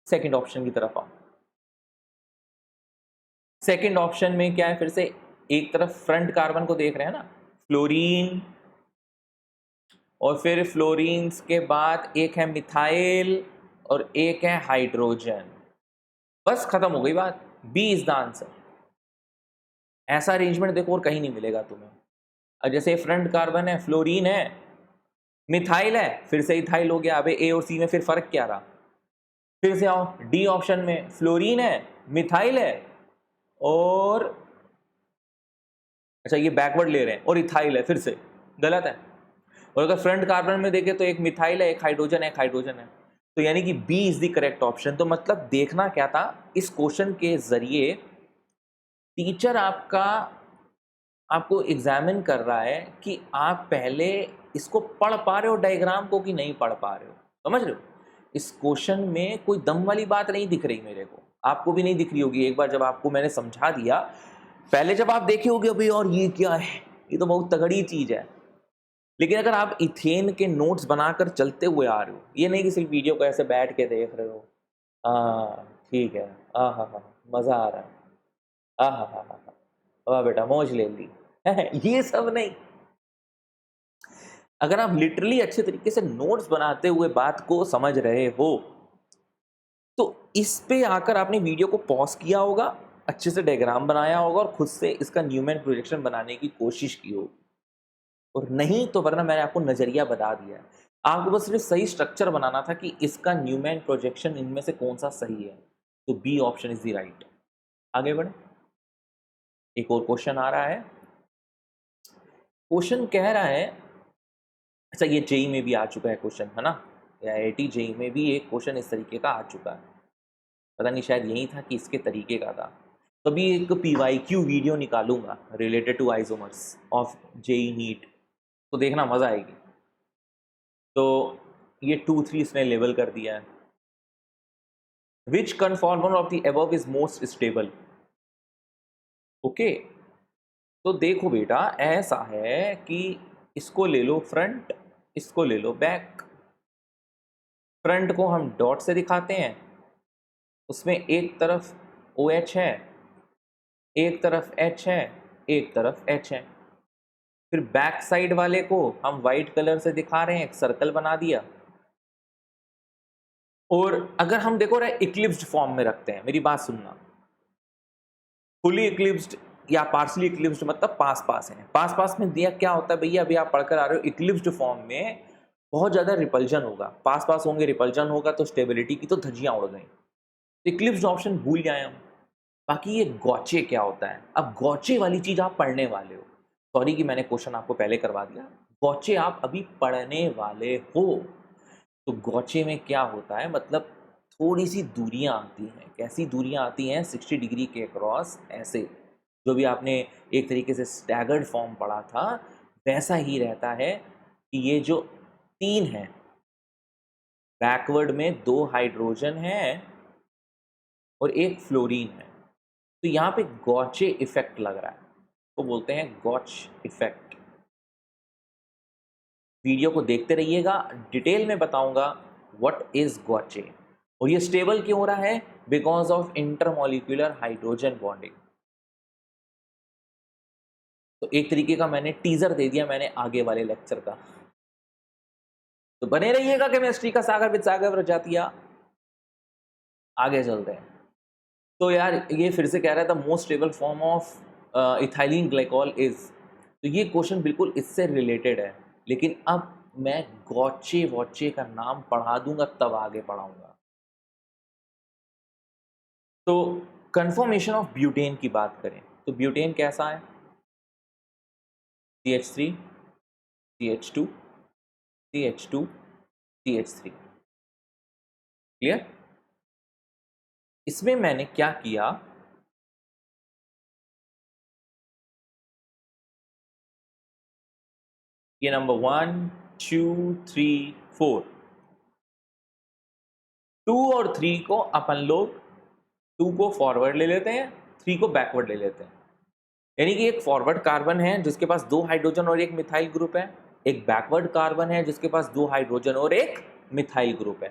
[SPEAKER 1] Second option की तरफ आओ। सेकंड ऑप्शन में क्या है, फिर से एक तरफ फ्रंट कार्बन को देख रहे हैं ना, फ्लोरीन, और फिर फ्लोरीन्स के बाद एक है मिथाइल और एक है हाइड्रोजन। बस खत्म हो गई बात, बी इज द आंसर। ऐसा अरेंजमेंट देखो और कहीं नहीं मिलेगा तुम्हें। और जैसे फ्रंट कार्बन है, फ्लोरीन है, मिथाइल है, फिर से इथाइल हो गया। अबे ए और सी में फिर फर्क क्या रहा? फिर से आओ डी ऑप्शन में, फ्लोरीन है, मिथाइल है और अच्छा ये बैकवर्ड ले रहे हैं और इथाइल है, फिर से गलत है। और अगर फ्रंट कार्बन में देखें तो एक मिथाइल है, एक हाइड्रोजन है, एक हाइड्रोजन है। तो यानी कि B is the correct option. तो मतलब देखना क्या था, इस क्वेश्चन के जरिए टीचर आपको एग्जामिन कर रहा है कि आप पहले इसको पढ़ पा रहे हो डायग्राम को कि नहीं पढ़ पा रहे हो। समझ रहे हो? इस क्वेश्चन में कोई दम वाली बात नहीं दिख रही मेरे को, आपको भी नहीं दिख रही होगी। एक बार जब आपको मैंने समझा दिया, पहले जब आप देखे होगे अभी और ये क्या है, ये तो बहुत तगड़ी चीज है। लेकिन अगर आप इथेन के नोट्स बनाकर चलते हुए आ रहे हो, ये नहीं कि सिर्फ वीडियो को ऐसे बैठ के देख रहे हो, हाँ ठीक है, हाँ हाँ हाँ मजा आ रहा है, हाँ हाँ हाँ हाँ वाह बेटा मौज ले ली, ये सब नहीं। अगर आप लिटरली अच्छे तरीके से नोट्स बनाते हुए बात को समझ रहे हो, तो इस पे आकर आपने वीडियो को पॉज किया होगा, अच्छे से डायग्राम बनाया होगा और खुद से इसका न्यूमैन प्रोजेक्शन बनाने की कोशिश की होगी। और नहीं तो वरना मैंने आपको नजरिया बता दिया है, आपको बस सिर्फ सही स्ट्रक्चर बनाना था कि इसका न्यूमैन प्रोजेक्शन इनमें से कौन सा सही है। तो B option is the right. आगे बढ़े, एक और क्वेश्चन आ रहा है। क्वेश्चन कह रहा है, अच्छा ये जेई में भी आ चुका है क्वेश्चन, है ना, या IIT जेई में भी एक क्वेश्चन इस तरीके का आ चुका है। पता नहीं शायद यही था कि इसके तरीके का था। कभी एक PYQ वीडियो निकालूंगा related to isomers of JEE NEET, तो देखना मजा आएगी। तो ये 2-3 इसने लेवल कर दिया है। Which conformer of the above is most stable? Okay, तो देखो बेटा ऐसा है कि इसको ले लो फ्रंट, इसको ले लो बैक। फ्रंट को हम डॉट से दिखाते हैं, उसमें एक तरफ OH है, एक तरफ H है, एक तरफ H है। फिर बैक साइड वाले को हम वाइट कलर से दिखा रहे हैं, एक सर्कल बना दिया। और अगर हम देखो रहे इक्लिप्स्ड फॉर्म में रखते हैं, मेरी बात सुनना, फुली इक्लिप्स्ड या पार्सली इक्लिप्स्ड मतलब पास पास है। पास पास में दिया क्या होता है भैया, अभी आप पढ़कर आ रहे हो, इक्लिप्स्ड फॉर्म में बहुत ज्यादा रिपल्जन होगा, पास पास होंगे, रिपल्जन होगा, तो स्टेबिलिटी की तो धज्जियां उड़ गई। इक्लिप्स्ड ऑप्शन भूल जाए हम। बाकी ये गॉचे क्या होता है, अब गॉचे वाली चीज आप पढ़ने वाले हो। सॉरी कि मैंने क्वेश्चन आपको पहले करवा दिया, गॉचे आप अभी पढ़ने वाले हो। तो गॉचे में क्या होता है, मतलब थोड़ी सी दूरियां आती हैं। कैसी दूरियां आती हैं? 60 डिग्री के क्रॉस, ऐसे जो भी आपने एक तरीके से स्टैगर्ड फॉर्म पढ़ा था वैसा ही रहता है कि ये जो 3 है, बैकवर्ड में 2 हाइड्रोजन है और एक फ्लोरीन है, तो यहाँ पे गॉचे इफेक्ट लग रहा है, तो बोलते हैं गॉच इफेक्ट। वीडियो को देखते रहिएगा, डिटेल में बताऊंगा व्हाट इज गॉचे। और ये स्टेबल क्यों हो रहा है? Because of intermolecular hydrogen bonding. तो एक तरीके का मैंने टीजर दे दिया मैंने आगे वाले लेक्चर का। तो बने रहिएगा केमिस्ट्री का सागर विद सागर प्रजातिया। आगे चलते हैं। तो यार ये फिर से कह रहा था most stable form of ethylene glycol is, तो ये क्वेश्चन बिल्कुल इससे रिलेटेड है, लेकिन अब मैं गॉचे वॉचे का नाम पढ़ा दूंगा तब आगे पढ़ाऊंगा। तो कन्फॉर्मेशन ऑफ ब्यूटेन की बात करें तो ब्यूटेन कैसा है, CH3 CH2 CH2 CH3, clear. इसमें मैंने क्या किया, ये नंबर 1 2 3 4 2 और 3 को अपन लोग 2 को फॉरवर्ड ले लेते हैं, 3 को बैकवर्ड ले लेते हैं। यानी कि एक फॉरवर्ड कार्बन है जिसके पास 2 हाइड्रोजन और एक मिथाइल ग्रुप है, एक बैकवर्ड कार्बन है जिसके पास 2 हाइड्रोजन और एक मिथाइल ग्रुप है।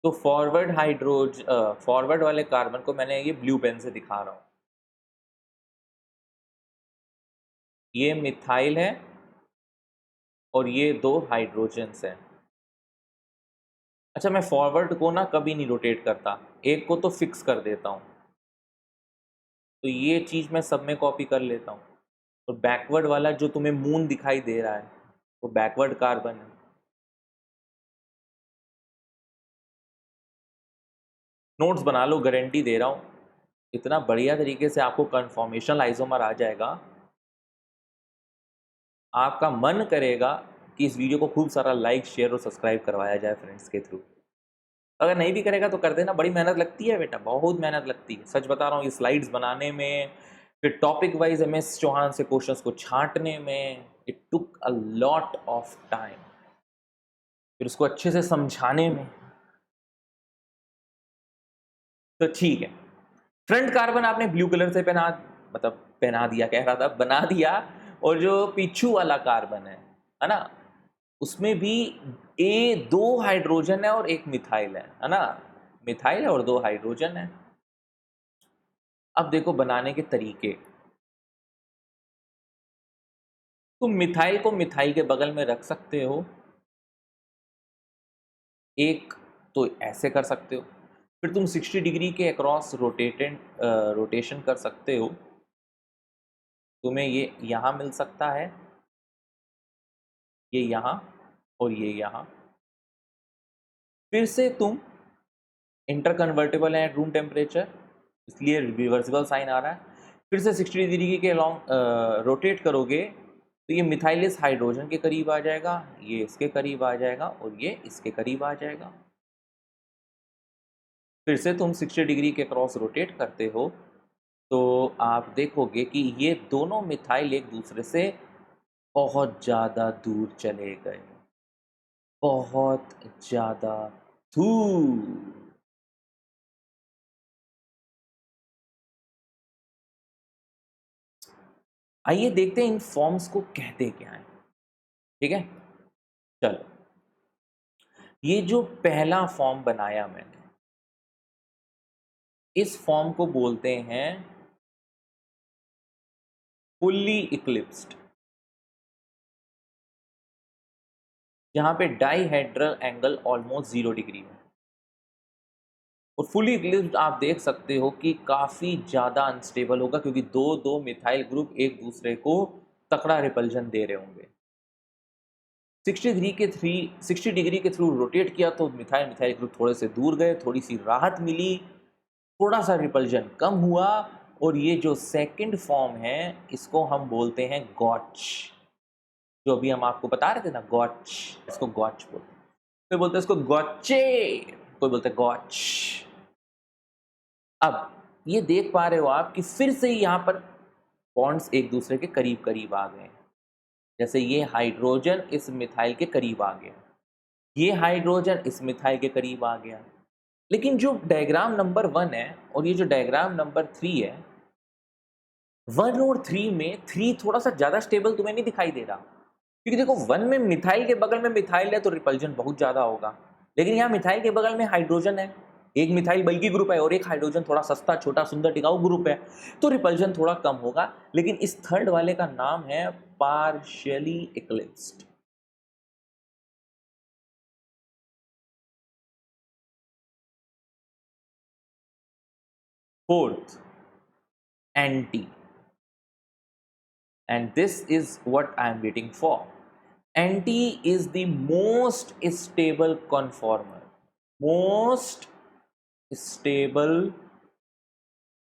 [SPEAKER 1] तो फॉरवर्ड वाले कार्बन को मैंने ये ब्लू पेन से दिखा रहा हूं, ये मिथाइल है और ये 2 हाइड्रोजन्स हैं। अच्छा, मैं फॉरवर्ड को ना कभी नहीं रोटेट करता, एक को तो फिक्स कर देता हूं, तो ये चीज मैं सब में कॉपी कर लेता हूं। और बैकवर्ड वाला जो तुम्हें मून दिखाई दे रहा है वो बैकवर्ड कार्बन है। नोट्स बना लो, गारंटी दे रहा हूं, इतना बढ़िया तरीके से आपको कन्फॉर्मेशनल आइसोमर आ जाएगा, आपका मन करेगा कि इस वीडियो को खूब सारा लाइक शेयर और सब्सक्राइब करवाया जाए फ्रेंड्स के थ्रू। अगर नहीं भी करेगा तो कर देना, बड़ी मेहनत लगती है बेटा, बहुत मेहनत लगती है, सच बता रहा हूँ। ये स्लाइड्स बनाने में, फिर टॉपिक वाइज MS चौहान से क्वेश्चंस को छांटने में, it took a lot of time, फिर उसको अच्छे से समझाने में। तो ठीक है, फ्रंट कार्बन आपने ब्लू कलर से पहना दिया, कह रहा था बना दिया। और जो पीछू वाला कार्बन है ना, उसमें भी 2 हाइड्रोजन है और एक मिथाइल है ना, मिथाइल है और 2 हाइड्रोजन है। अब देखो बनाने के तरीके, तुम मिथाइल को मिथाइल के बगल में रख सकते हो, एक तो ऐसे कर सकते हो, फिर तुम 60 डिग्री के अक्रॉस रोटेशन कर सकते हो, तुम्हें ये यहाँ मिल सकता है, ये यहाँ और ये यहाँ। फिर से तुम इंटरकन्वर्टेबल है रूम टेम्परेचर, इसलिए रिवर्सिबल साइन आ रहा है। फिर से 60 डिग्री के अलॉन्ग रोटेट करोगे तो ये मिथाइल इस हाइड्रोजन के करीब आ जाएगा, ये इसके करीब आ जाएगा और ये इसके करीब आ जाएगा। फिर से तुम 60 डिग्री के क्रॉस रोटेट करते हो तो आप देखोगे कि ये दोनों मिथाइल एक दूसरे से बहुत ज़्यादा दूर चले गए, बहुत ज़्यादा दूर। आइए देखते हैं इन फॉर्म्स को कहते क्या है, ठीक है। चलो, ये जो पहला फॉर्म बनाया मैंने, इस फॉर्म को बोलते हैं फुल्ली इक्लिप्स्ड, जहां पे डाईहेड्रल एंगल ऑलमोस्ट 0 डिग्री है। और फुली इक्लिप्स्ड आप देख सकते हो कि काफी ज्यादा अनस्टेबल होगा, क्योंकि दो मिथाइल ग्रुप एक दूसरे को तकड़ा रिपल्जन दे रहे होंगे। 60 डिग्री के थ्रू रोटेट किया तो मिथाइल ग्रुप थोड़े से दूर गए, थोड़ी सी राहत मिली, थोड़ा सा रिपल्जन कम हुआ। और ये जो सेकंड फॉर्म है इसको हम बोलते हैं गॉच, जो अभी हम आपको बता रहे थे ना, गॉच, इसको गॉच बोलते हैं। कोई बोलते हैं इसको गॉचे, कोई बोलते हैं गॉच। अब ये देख पा रहे हो आप कि फिर से यहाँ पर बॉन्ड्स एक दूसरे के करीब करीब आ गए, जैसे ये हाइड्रोजन इस मिथाइल के करीब आ गया, ये हाइड्रोजन इस मिथाइल के करीब आ गया। लेकिन जो डायग्राम नंबर 1 है और ये जो डायग्राम नंबर 3 है, 1 और 3 में 3 थोड़ा सा ज्यादा स्टेबल तुम्हें नहीं दिखाई दे रहा, क्योंकि देखो 1 में मिथाइल के बगल में मिथाइल है तो रिपल्जन बहुत ज्यादा होगा, लेकिन यहाँ मिथाइल के बगल में हाइड्रोजन है एक मिथाइल बल्कि ग्रुप है और एक हाइड्रोजन थोड़ा सस्ता छोटा सुंदर टिकाऊ ग्रुप है, तो रिपल्जन थोड़ा कम होगा। लेकिन इस थर्ड वाले का नाम है partially eclipsed. Fourth, anti, and this is what I am waiting for. Anti is the most stable conformer. Most stable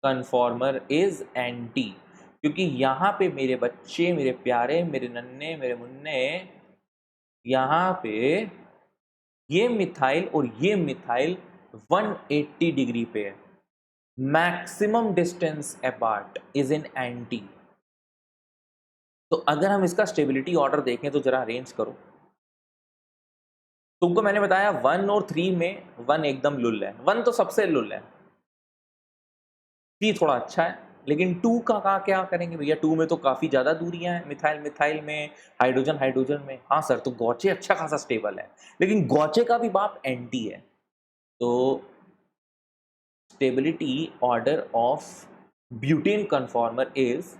[SPEAKER 1] conformer is anti, क्योंकि यहाँ पे मेरे बच्चे, मेरे प्यारे, मेरे नन्हे, मेरे मुन्ने, यहाँ पे ये मिथाइल और ये मिथाइल 180 डिग्री पे है। Maximum distance apart is in anti. तो अगर हम इसका स्टेबिलिटी ऑर्डर देखें तो जरा अरेंज करो। तुमको मैंने बताया 1 और 3 में 1 एकदम लुल है, 1 तो सबसे लुल है, 3 थोड़ा अच्छा है, लेकिन 2 का क्या करेंगे भैया? 2 में तो काफ़ी ज़्यादा दूरियां हैं, मिथाइल मिथाइल में, हाइड्रोजन हाइड्रोजन में। हाँ सर, तो गौचे अच्छा खासा स्टेबल है, लेकिन गौचे का भी बाप एंटी है। तो stability order of butane conformer is,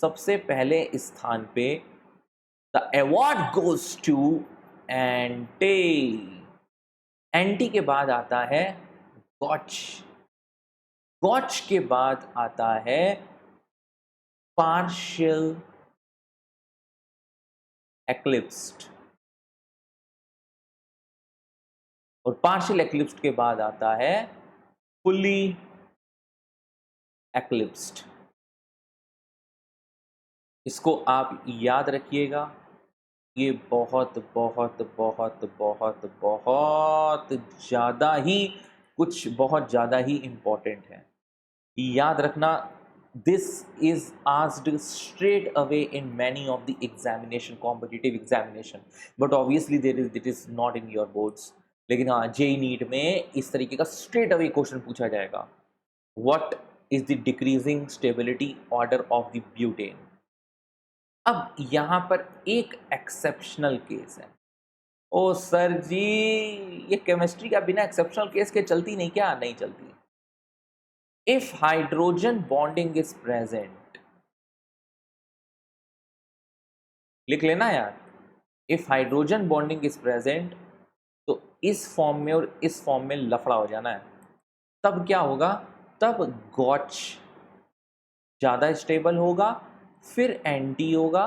[SPEAKER 1] सबसे पहले स्थान पे the award goes to anti. Anti के बाद आता है गॉच, गॉच के बाद आता है पार्शियल एक्लिप्स्ड, और पार्शियल एक्लिप्स्ड के बाद आता है फुल्ली एक्लिप्स्ड। इसको आप याद रखिएगा, ये बहुत बहुत बहुत बहुत बहुत ज़्यादा ही बहुत ज़्यादा ही इम्पोर्टेंट है। याद रखना, this is asked straight away in many of the examination, competitive examination, but obviously it is not in your boards. लेकिन हाँ, जेई नीट में इस तरीके का स्ट्रेट अवे क्वेश्चन पूछा जाएगा, what is the decreasing stability order of the butane. अब यहां पर एक एक्सेप्शनल केस है। ओ सर जी, ये केमिस्ट्री का बिना एक्सेप्शनल केस के चलती नहीं क्या? नहीं चलती। If hydrogen bonding is present, लिख लेना यार, if hydrogen bonding is present, तो इस फॉर्म में और इस फॉर्म में लफड़ा हो जाना है। तब क्या होगा? तब गॉच ज्यादा स्टेबल होगा, फिर एंटी होगा,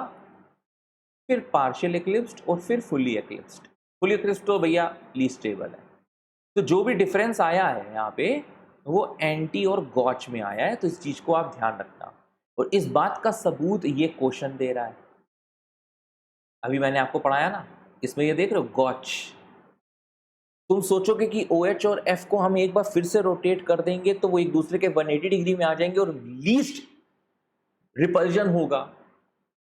[SPEAKER 1] फिर पार्शियल एक्लिप्स्ड और फिर फुल्ली एक्लिप्स्ड। फुल्ली एक्लिप्स्ड तो भैया लीस्ट स्टेबल है। तो जो भी डिफरेंस आया है यहाँ पे वो एंटी और गॉच में आया है, तो इस चीज को आप ध्यान रखना। और इस बात का सबूत ये क्वेश्चन दे रहा है। अभी मैंने आपको पढ़ाया ना, इसमें ये देख रहे हो गॉच। तुम सोचोगे कि OH और F को हम एक बार फिर से रोटेट कर देंगे तो वो एक दूसरे के 180 डिग्री में आ जाएंगे और लीस्ट रिपल्जन होगा।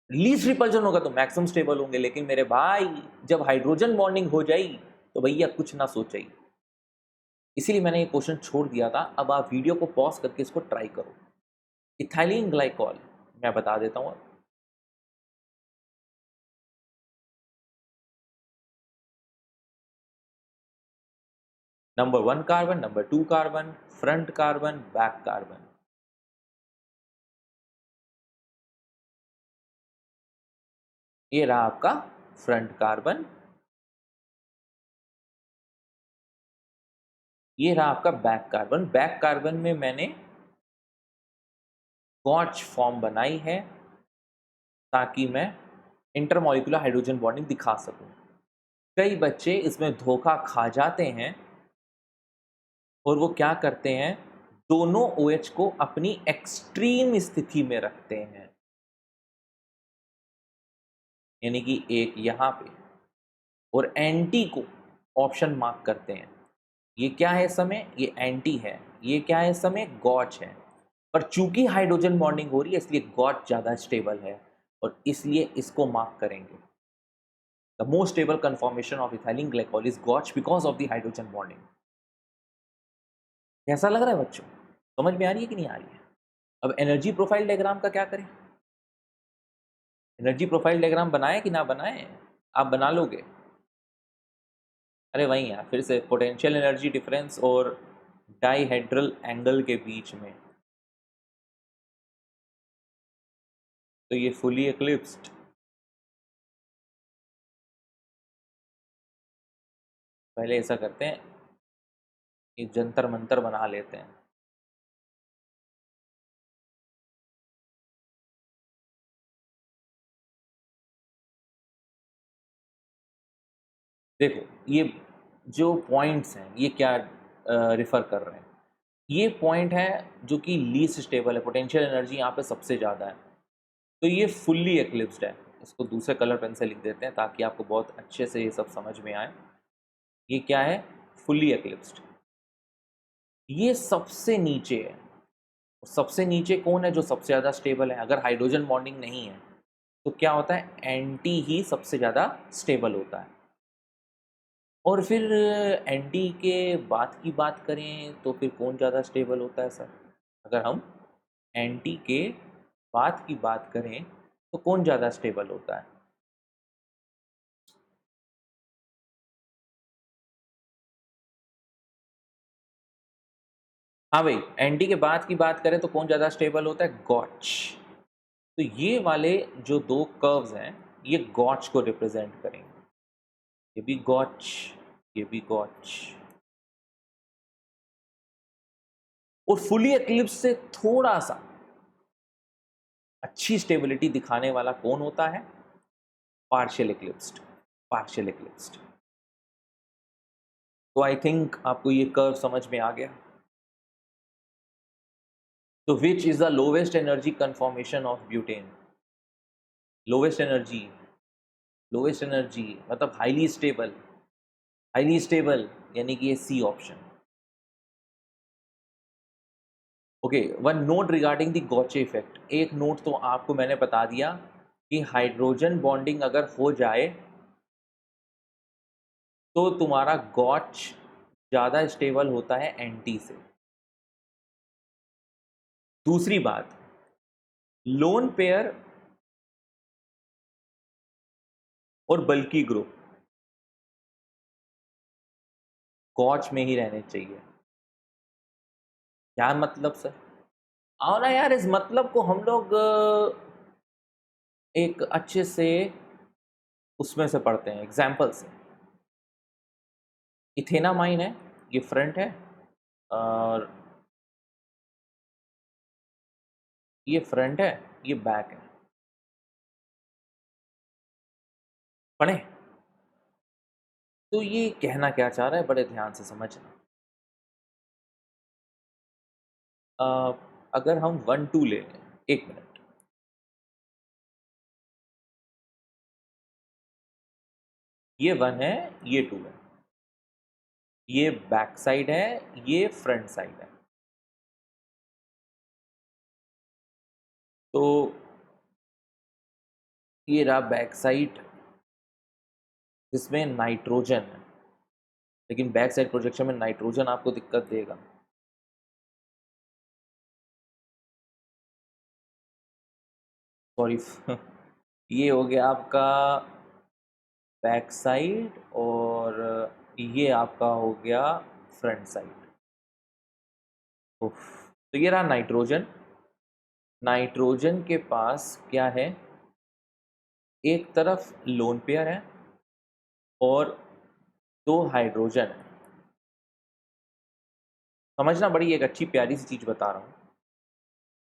[SPEAKER 1] लीस्ट रिपल्जन होगा तो मैक्सिमम स्टेबल होंगे। लेकिन मेरे भाई, जब हाइड्रोजन बॉन्डिंग हो जाई तो भैया कुछ ना सोचिए। इसीलिए मैंने ये क्वेश्चन छोड़ दिया था। अब आप वीडियो को पॉज करके इसको ट्राई करो। इथाइलिन ग्लाइकॉल मैं बता देता हूँ। Number 1 carbon, number 2 carbon, front carbon, back carbon. ये रहा आपका फ्रंट कार्बन, ये रहा आपका बैक कार्बन। बैक कार्बन में मैंने गॉच फॉर्म बनाई है ताकि मैं इंटरमॉलिक्यूलर हाइड्रोजन बॉन्डिंग दिखा सकूं। कई बच्चे इसमें धोखा खा जाते हैं और वो क्या करते हैं, दोनों OH को अपनी एक्सट्रीम स्थिति में रखते हैं। यानी कि एक यहां पे और एंटी को ऑप्शन मार्क करते हैं। ये क्या है समय? ये एंटी है। ये क्या है समय? गॉच है। पर चूंकि हाइड्रोजन बॉन्डिंग हो रही है इसलिए गॉच ज्यादा स्टेबल है और इसलिए इसको मार्क करेंगे। The most stable conformation of ethylene glycol is gauche because of the hydrogen bonding. कैसा लग रहा है बच्चों? समझ में आ रही है कि नहीं आ रही है? अब एनर्जी प्रोफाइल डायग्राम का क्या करें? एनर्जी प्रोफाइल डायग्राम बनाए कि ना बनाए? आप बना लोगे? अरे वही यार, फिर से पोटेंशियल एनर्जी डिफरेंस और डाइहेड्रल एंगल के बीच में, तो ये फुली एक्लिप्स्ड। पहले ऐसा करते हैं, ये जंतर मंतर बना लेते हैं। देखो ये जो पॉइंट्स हैं ये क्या रिफ़र कर रहे हैं, ये पॉइंट है जो कि लीस्ट स्टेबल है, पोटेंशियल एनर्जी यहाँ पे सबसे ज़्यादा है, तो ये फुल्ली एक्लिप्स्ड है। इसको दूसरे कलर पेन से लिख देते हैं ताकि आपको बहुत अच्छे से ये सब समझ में आए। ये क्या है? फुल्ली एक्लिप्स्ड। ये सबसे नीचे है। सबसे नीचे कौन है जो सबसे ज़्यादा स्टेबल है? अगर हाइड्रोजन बॉन्डिंग नहीं है तो क्या होता है? एंटी ही सबसे ज़्यादा स्टेबल होता है। और फिर एंटी के बाद की बात करें तो फिर कौन ज़्यादा स्टेबल होता है सर? अगर हम एंटी के बाद की बात करें तो कौन ज़्यादा स्टेबल होता है? हाँ भाई, एंटी के बाद की बात करें तो कौन ज़्यादा स्टेबल होता है? गॉच। तो ये वाले जो दो कर्व्स हैं ये गॉच को रिप्रेजेंट करेंगे। ये भी गॉच, ये भी गॉच। और फुली एक्लिप्स से थोड़ा सा अच्छी स्टेबिलिटी दिखाने वाला कौन होता है? पार्शियल एक्लिप्स्ड। पार्शियल एक्लिप्स्ड। तो आई थिंक आपको ये कर्व समझ में आ गया। तो which is the lowest energy conformation of butane? Lowest energy, lowest energy मतलब हाईली स्टेबल, हाईली स्टेबल यानी कि ये C option. Okay, one note regarding the gauche effect. एक नोट तो आपको मैंने बता दिया कि हाइड्रोजन बॉन्डिंग अगर हो जाए तो तुम्हारा गॉच ज़्यादा स्टेबल होता है एंटी से। दूसरी बात, लोन पेयर और बल्की ग्रुप गॉच में ही रहने चाहिए। क्या मतलब सर? आओ ना यार, इस मतलब को हम लोग एक अच्छे से उसमें से पढ़ते हैं, एग्जाम्पल से। इथेनामाइन है, ये फ्रंट है, और ये फ्रंट है, ये बैक है। पढ़े? तो ये कहना क्या चाह रहा है, बड़े ध्यान से समझना। अगर हम 1 2 ले लें, एक मिनट, ये 1 है, ये 2 है, ये बैक साइड है, ये फ्रंट साइड है। तो ये रहा बैक साइड जिसमें नाइट्रोजन है, लेकिन बैक साइड प्रोजेक्शन में नाइट्रोजन आपको दिक्कत देगा। सॉरी ये हो गया आपका बैक साइड, और ये आपका हो गया फ्रंट साइड। तो ये रहा नाइट्रोजन। नाइट्रोजन के पास क्या है? एक तरफ लोन पेयर है और 2 हाइड्रोजन है। समझना, बड़ी एक अच्छी प्यारी सी चीज़ बता रहा हूँ।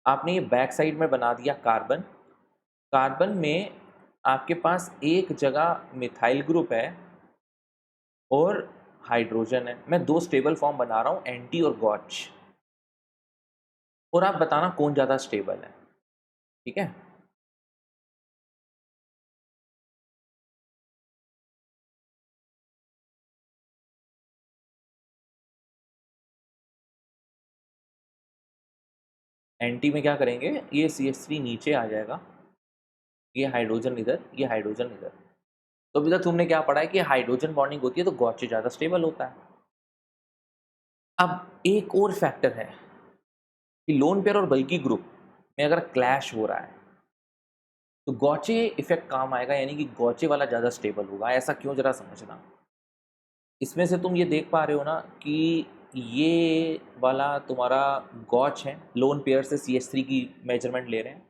[SPEAKER 1] आपने ये बैक साइड में बना दिया कार्बन। कार्बन में आपके पास एक जगह मिथाइल ग्रुप है और हाइड्रोजन है। मैं 2 स्टेबल फॉर्म बना रहा हूँ, एंटी और गॉच, और आप बताना कौन ज़्यादा स्टेबल है। ठीक है? एंटी में क्या करेंगे, ये CH3 नीचे आ जाएगा, ये हाइड्रोजन इधर, ये हाइड्रोजन इधर। तो अभी तक तुमने क्या पढ़ा है कि हाइड्रोजन बॉन्डिंग होती है तो गॉच से ज़्यादा स्टेबल होता है। अब एक और फैक्टर है कि लोन पेयर और बल्की ग्रुप में अगर क्लैश हो रहा है तो गॉचे इफेक्ट काम आएगा, यानी कि गॉचे वाला ज़्यादा स्टेबल होगा। ऐसा क्यों, जरा समझना। इसमें से तुम ये देख पा रहे हो ना कि ये वाला तुम्हारा गॉच है, लोन पेयर से CH3 की मेजरमेंट ले रहे हैं।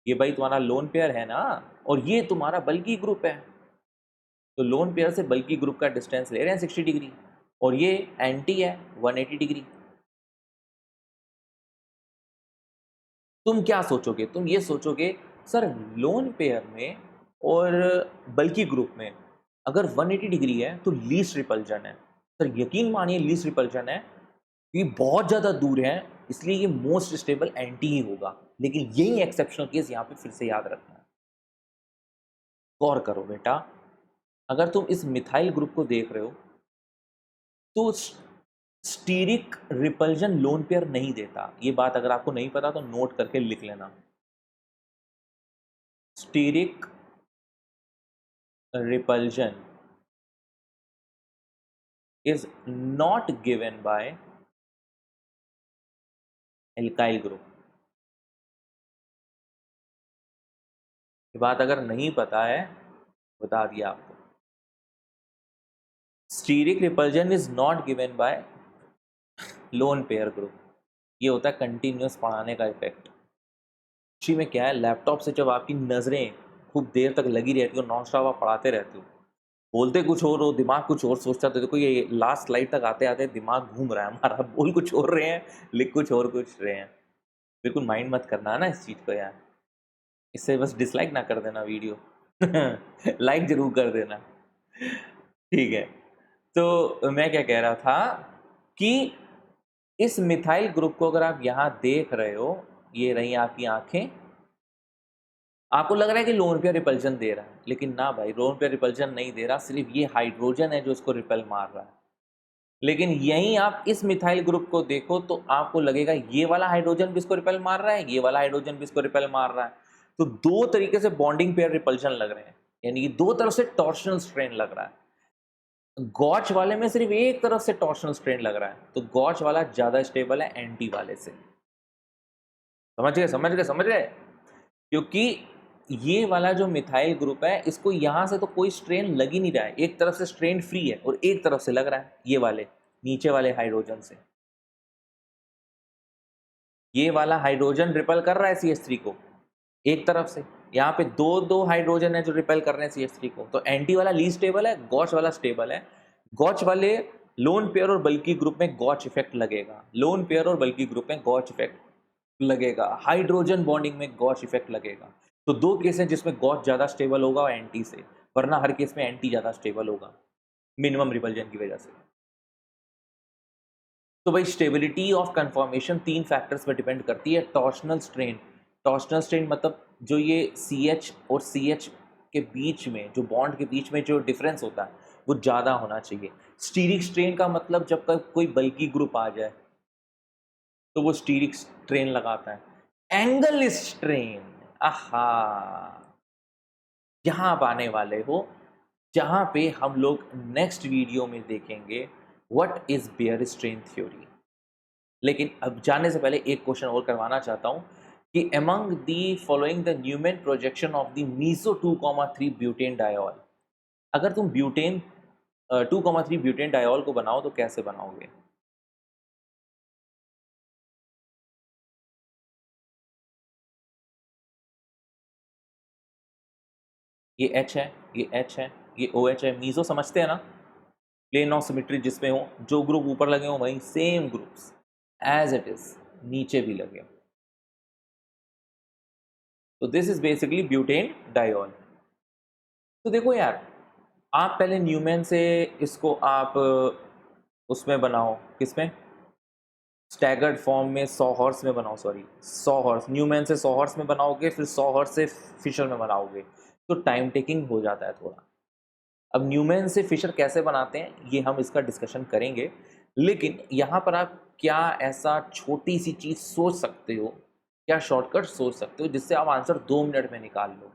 [SPEAKER 1] ये भाई तुम्हारा लोन पेयर है ना, और ये तुम्हारा बल्कि ग्रुप है, तो लोन पेयर से बल्कि ग्रुप का डिस्टेंस ले रहे हैं 60 डिग्री, और ये एंटी है 180 डिग्री। तुम क्या सोचोगे? तुम ये सोचोगे सर लोन पेयर में और बल्कि ग्रुप में अगर 180 डिग्री है तो लीस्ट रिपल्जन है। सर यकीन मानिए लीस्ट रिपल्जन है, ये बहुत ज़्यादा दूर है, इसलिए ये मोस्ट स्टेबल एंटी ही होगा। लेकिन यही एक्सेप्शनल केस यहाँ पे फिर से याद रखना है। गौर करो बेटा, अगर तुम इस मिथाइल ग्रुप को देख रहे हो तो स्टीरिक रिपल्जन लोन पेयर नहीं देता। ये बात अगर आपको नहीं पता तो नोट करके लिख लेना। Steric repulsion is not given by alkyl group। ये बात अगर नहीं पता है, बता दिया आपको। Steric repulsion is not given by lone pair group. ये होता है कंटिन्यूस पढ़ाने का इफेक्ट। एक्चुअली में क्या है, लैपटॉप से जब आपकी नज़रें खूब देर तक लगी रहती हो, नॉन स्टॉप आप पढ़ाते रहते हो, बोलते कुछ और हो, दिमाग कुछ और सोचता, तो देखो ये लास्ट स्लाइड तक आते आते दिमाग घूम रहा है हमारा, बोल कुछ और रहे हैं, लिख कुछ और कुछ रहे हैं। बिल्कुल माइंड मत करना है ना इस चीज़ को यार। इससे बस डिसलाइक ना कर देना वीडियो लाइक जरूर कर देना, ठीक है। तो मैं क्या कह रहा था कि इस मिथाइल ग्रुप को अगर आप यहाँ देख रहे हो, ये रही आपकी आंखें, आपको लग रहा है कि लोन पेयर रिपल्जन दे रहा है, लेकिन ना भाई, लोन पेयर रिपल्जन नहीं दे रहा, सिर्फ ये हाइड्रोजन है जो इसको रिपेल मार रहा है। लेकिन यहीं आप इस मिथाइल ग्रुप को देखो तो आपको लगेगा ये वाला हाइड्रोजन भी इसको रिपेल मार रहा है, ये वाला हाइड्रोजन भी इसको रिपेल मार रहा है। तो दो तरीके से बॉन्डिंग पेयर रिपल्जन लग रहे हैं, यानी कि दो तरफ से टॉर्शनल स्ट्रेन लग रहा है। गॉच वाले में सिर्फ एक तरफ से टॉर्शनल स्ट्रेन लग रहा है, तो गॉच वाला ज्यादा स्टेबल है एंटी वाले से। समझ गए समझ गए समझ गए? क्योंकि ये वाला जो मिथाइल ग्रुप है, इसको यहां से तो कोई स्ट्रेन लग ही नहीं रहा है, एक तरफ से स्ट्रेन फ्री है और एक तरफ से लग रहा है ये वाले नीचे वाले हाइड्रोजन से। ये वाला हाइड्रोजन रिपेल कर रहा है CH3 को एक तरफ से, यहाँ पे दो दो हाइड्रोजन है जो रिपेल कर रहे हैं CH3 को, तो एंटी वाला लीस्ट स्टेबल है, गॉच वाला स्टेबल है। गॉच वाले लोन पेयर और बल्कि ग्रुप में गॉच इफेक्ट लगेगा, लोन पेयर और बल्कि ग्रुप में गॉच इफेक्ट लगेगा, हाइड्रोजन बॉन्डिंग में गॉच इफेक्ट लगेगा। तो दो केस हैं जिसमें गॉच ज्यादा स्टेबल होगा एंटी से, वरना हर केस में एंटी ज्यादा स्टेबल होगा मिनिमम रिपल्जन की वजह से। तो भाई स्टेबिलिटी ऑफ कन्फॉर्मेशन तीन फैक्टर्स पर डिपेंड करती है। टॉर्शनल स्ट्रेन, टॉर्शनल स्ट्रेन मतलब जो ये CH और CH के बीच में, जो बॉन्ड के बीच में जो डिफरेंस होता है वो ज़्यादा होना चाहिए। स्टीरिक स्ट्रेन का मतलब जब तक कोई बल्कि ग्रुप आ जाए तो वो स्टीरिक स्ट्रेन लगाता है। एंगल स्ट्रेन, आहा, यहाँ आप आने वाले हो जहाँ पे हम लोग नेक्स्ट वीडियो में देखेंगे what is Baeyer strain theory. लेकिन अब जाने से पहले एक क्वेश्चन और करवाना चाहता हूं कि among the following the Newman projection of the meso 2,3 butane diol, अगर तुम ब्यूटेन 2,3 ब्यूटेन डायोल को बनाओ तो कैसे बनाओगे? ये H है, ये H है, ये OH है। मीसो समझते हैं ना, प्लेन ऑफ सिमेट्री जिसमें हो, जो ग्रुप ऊपर लगे हो वहीं same groups as it is नीचे भी लगे हो। तो this is basically butane diol. तो देखो यार, आप पहले न्यूमैन से इसको आप उसमें बनाओ, किसमें? स्टैगर्ड फॉर्म में 100 हॉर्स में बनाओ, सॉरी 100 हॉर्स, न्यूमैन से 100 हॉर्स में बनाओगे, फिर 100 हॉर्स से फिशर में बनाओगे, तो टाइम टेकिंग हो जाता है थोड़ा। अब न्यूमैन से फिशर कैसे बनाते हैं ये हम इसका डिस्कशन करेंगे, लेकिन यहाँ पर आप क्या ऐसा छोटी सी चीज़ सोच सकते हो, क्या शॉर्टकट सोच सकते हो जिससे आप आंसर 2 मिनट में निकाल लो?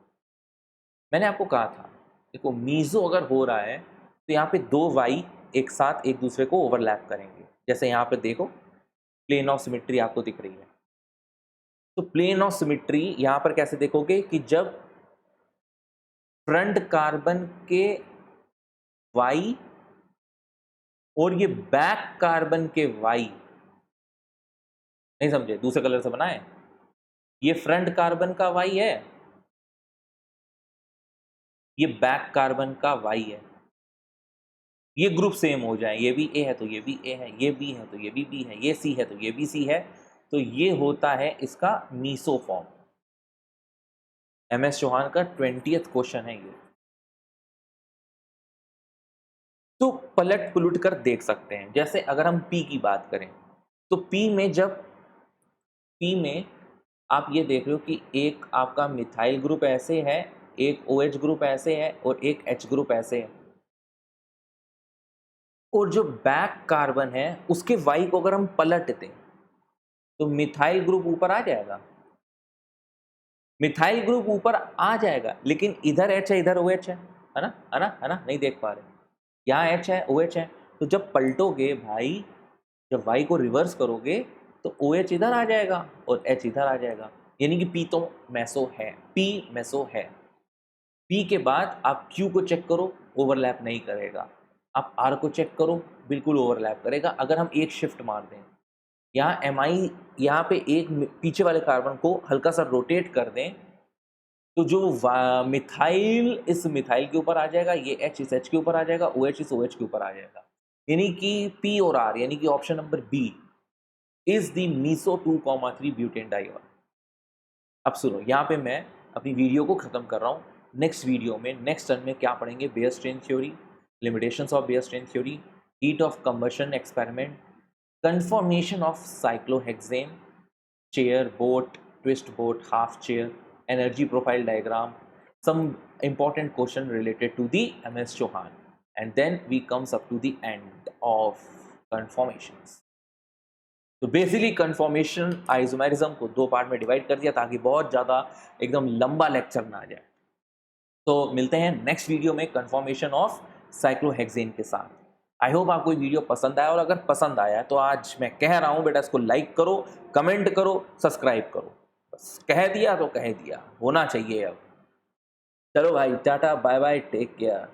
[SPEAKER 1] मैंने आपको कहा था, देखो मीज़ो अगर हो रहा है तो यहाँ पे दो वाई एक साथ एक दूसरे को ओवरलैप करेंगे। जैसे यहाँ पे देखो प्लेन ऑफ सिमेट्री आपको दिख रही है, तो प्लेन ऑफ सिमेट्री यहाँ पर कैसे देखोगे कि जब फ्रंट कार्बन के वाई और ये बैक कार्बन के Y, नहीं समझे, दूसरे कलर से बनाए, ये फ्रंट कार्बन का Y है, ये बैक कार्बन का Y है। ये ग्रुप सेम हो जाए, ये भी A है तो ये भी A है, ये B है तो ये भी B है, ये C है तो ये भी C है, तो ये होता है इसका मीसोफॉर्म। MS चौहान का 20th क्वेश्चन है ये। तो पलट पुलट कर देख सकते हैं। जैसे अगर हम P की बात करें तो P में आप ये देख रहे हो कि एक आपका मिथाइल ग्रुप ऐसे है, एक OH ग्रुप ऐसे है और एक H ग्रुप ऐसे है। और जो बैक कार्बन है उसके Y को अगर हम पलट दें तो मिथाइल ग्रुप ऊपर आ जाएगा, मिथाइल ग्रुप ऊपर आ जाएगा, लेकिन इधर H है, इधर OH है ना, है ना, है ना, नहीं देख पा रहे, यहाँ H है, OH है, तो जब पलटोगे भाई, जब Y को रिवर्स करोगे तो OH इधर आ जाएगा और H इधर आ जाएगा, यानी कि P तो मेसो है, P मेसो है। P के बाद आप Q को चेक करो, ओवरलैप नहीं करेगा। आप R को चेक करो, बिल्कुल ओवरलैप करेगा। अगर हम एक शिफ्ट मार दें, यहाँ Mi यहाँ पे एक पीछे वाले कार्बन को हल्का सा रोटेट कर दें तो जो मिथाइल इस मिथाइल के ऊपर आ जाएगा, ये H इस H के ऊपर आ जाएगा, OH इस OH के ऊपर आ जाएगा, यानी कि P और R, यानी कि option number B is the meso 2,3 butane diol. अब सुनो, यहाँ पे मैं अपनी वीडियो को खत्म कर रहा हूँ। नेक्स्ट वीडियो में, नेक्स्ट टर्न में क्या पढ़ेंगे? Baeyer strain theory, limitations of Baeyer strain theory, heat of combustion experiment, conformation of cyclohexane, chair, boat, twist boat, half chair, energy profile diagram, some important question related to the MS Chauhan, and then we comes up to the end of conformations. तो बेसिकली कन्फॉर्मेशन आइसोमेरिज्म को दो पार्ट में डिवाइड कर दिया ताकि बहुत ज़्यादा एकदम लंबा लेक्चर ना आ जाए। तो मिलते हैं नेक्स्ट वीडियो में कन्फॉर्मेशन ऑफ साइक्लोहेक्सेन के साथ। आई होप आपको ये वीडियो पसंद आया, और अगर पसंद आया तो आज मैं कह रहा हूँ बेटा, इसको लाइक करो, कमेंट करो, सब्सक्राइब करो। बस कह दिया तो कह दिया, होना चाहिए अब। चलो भाई, tata bye bye, take care.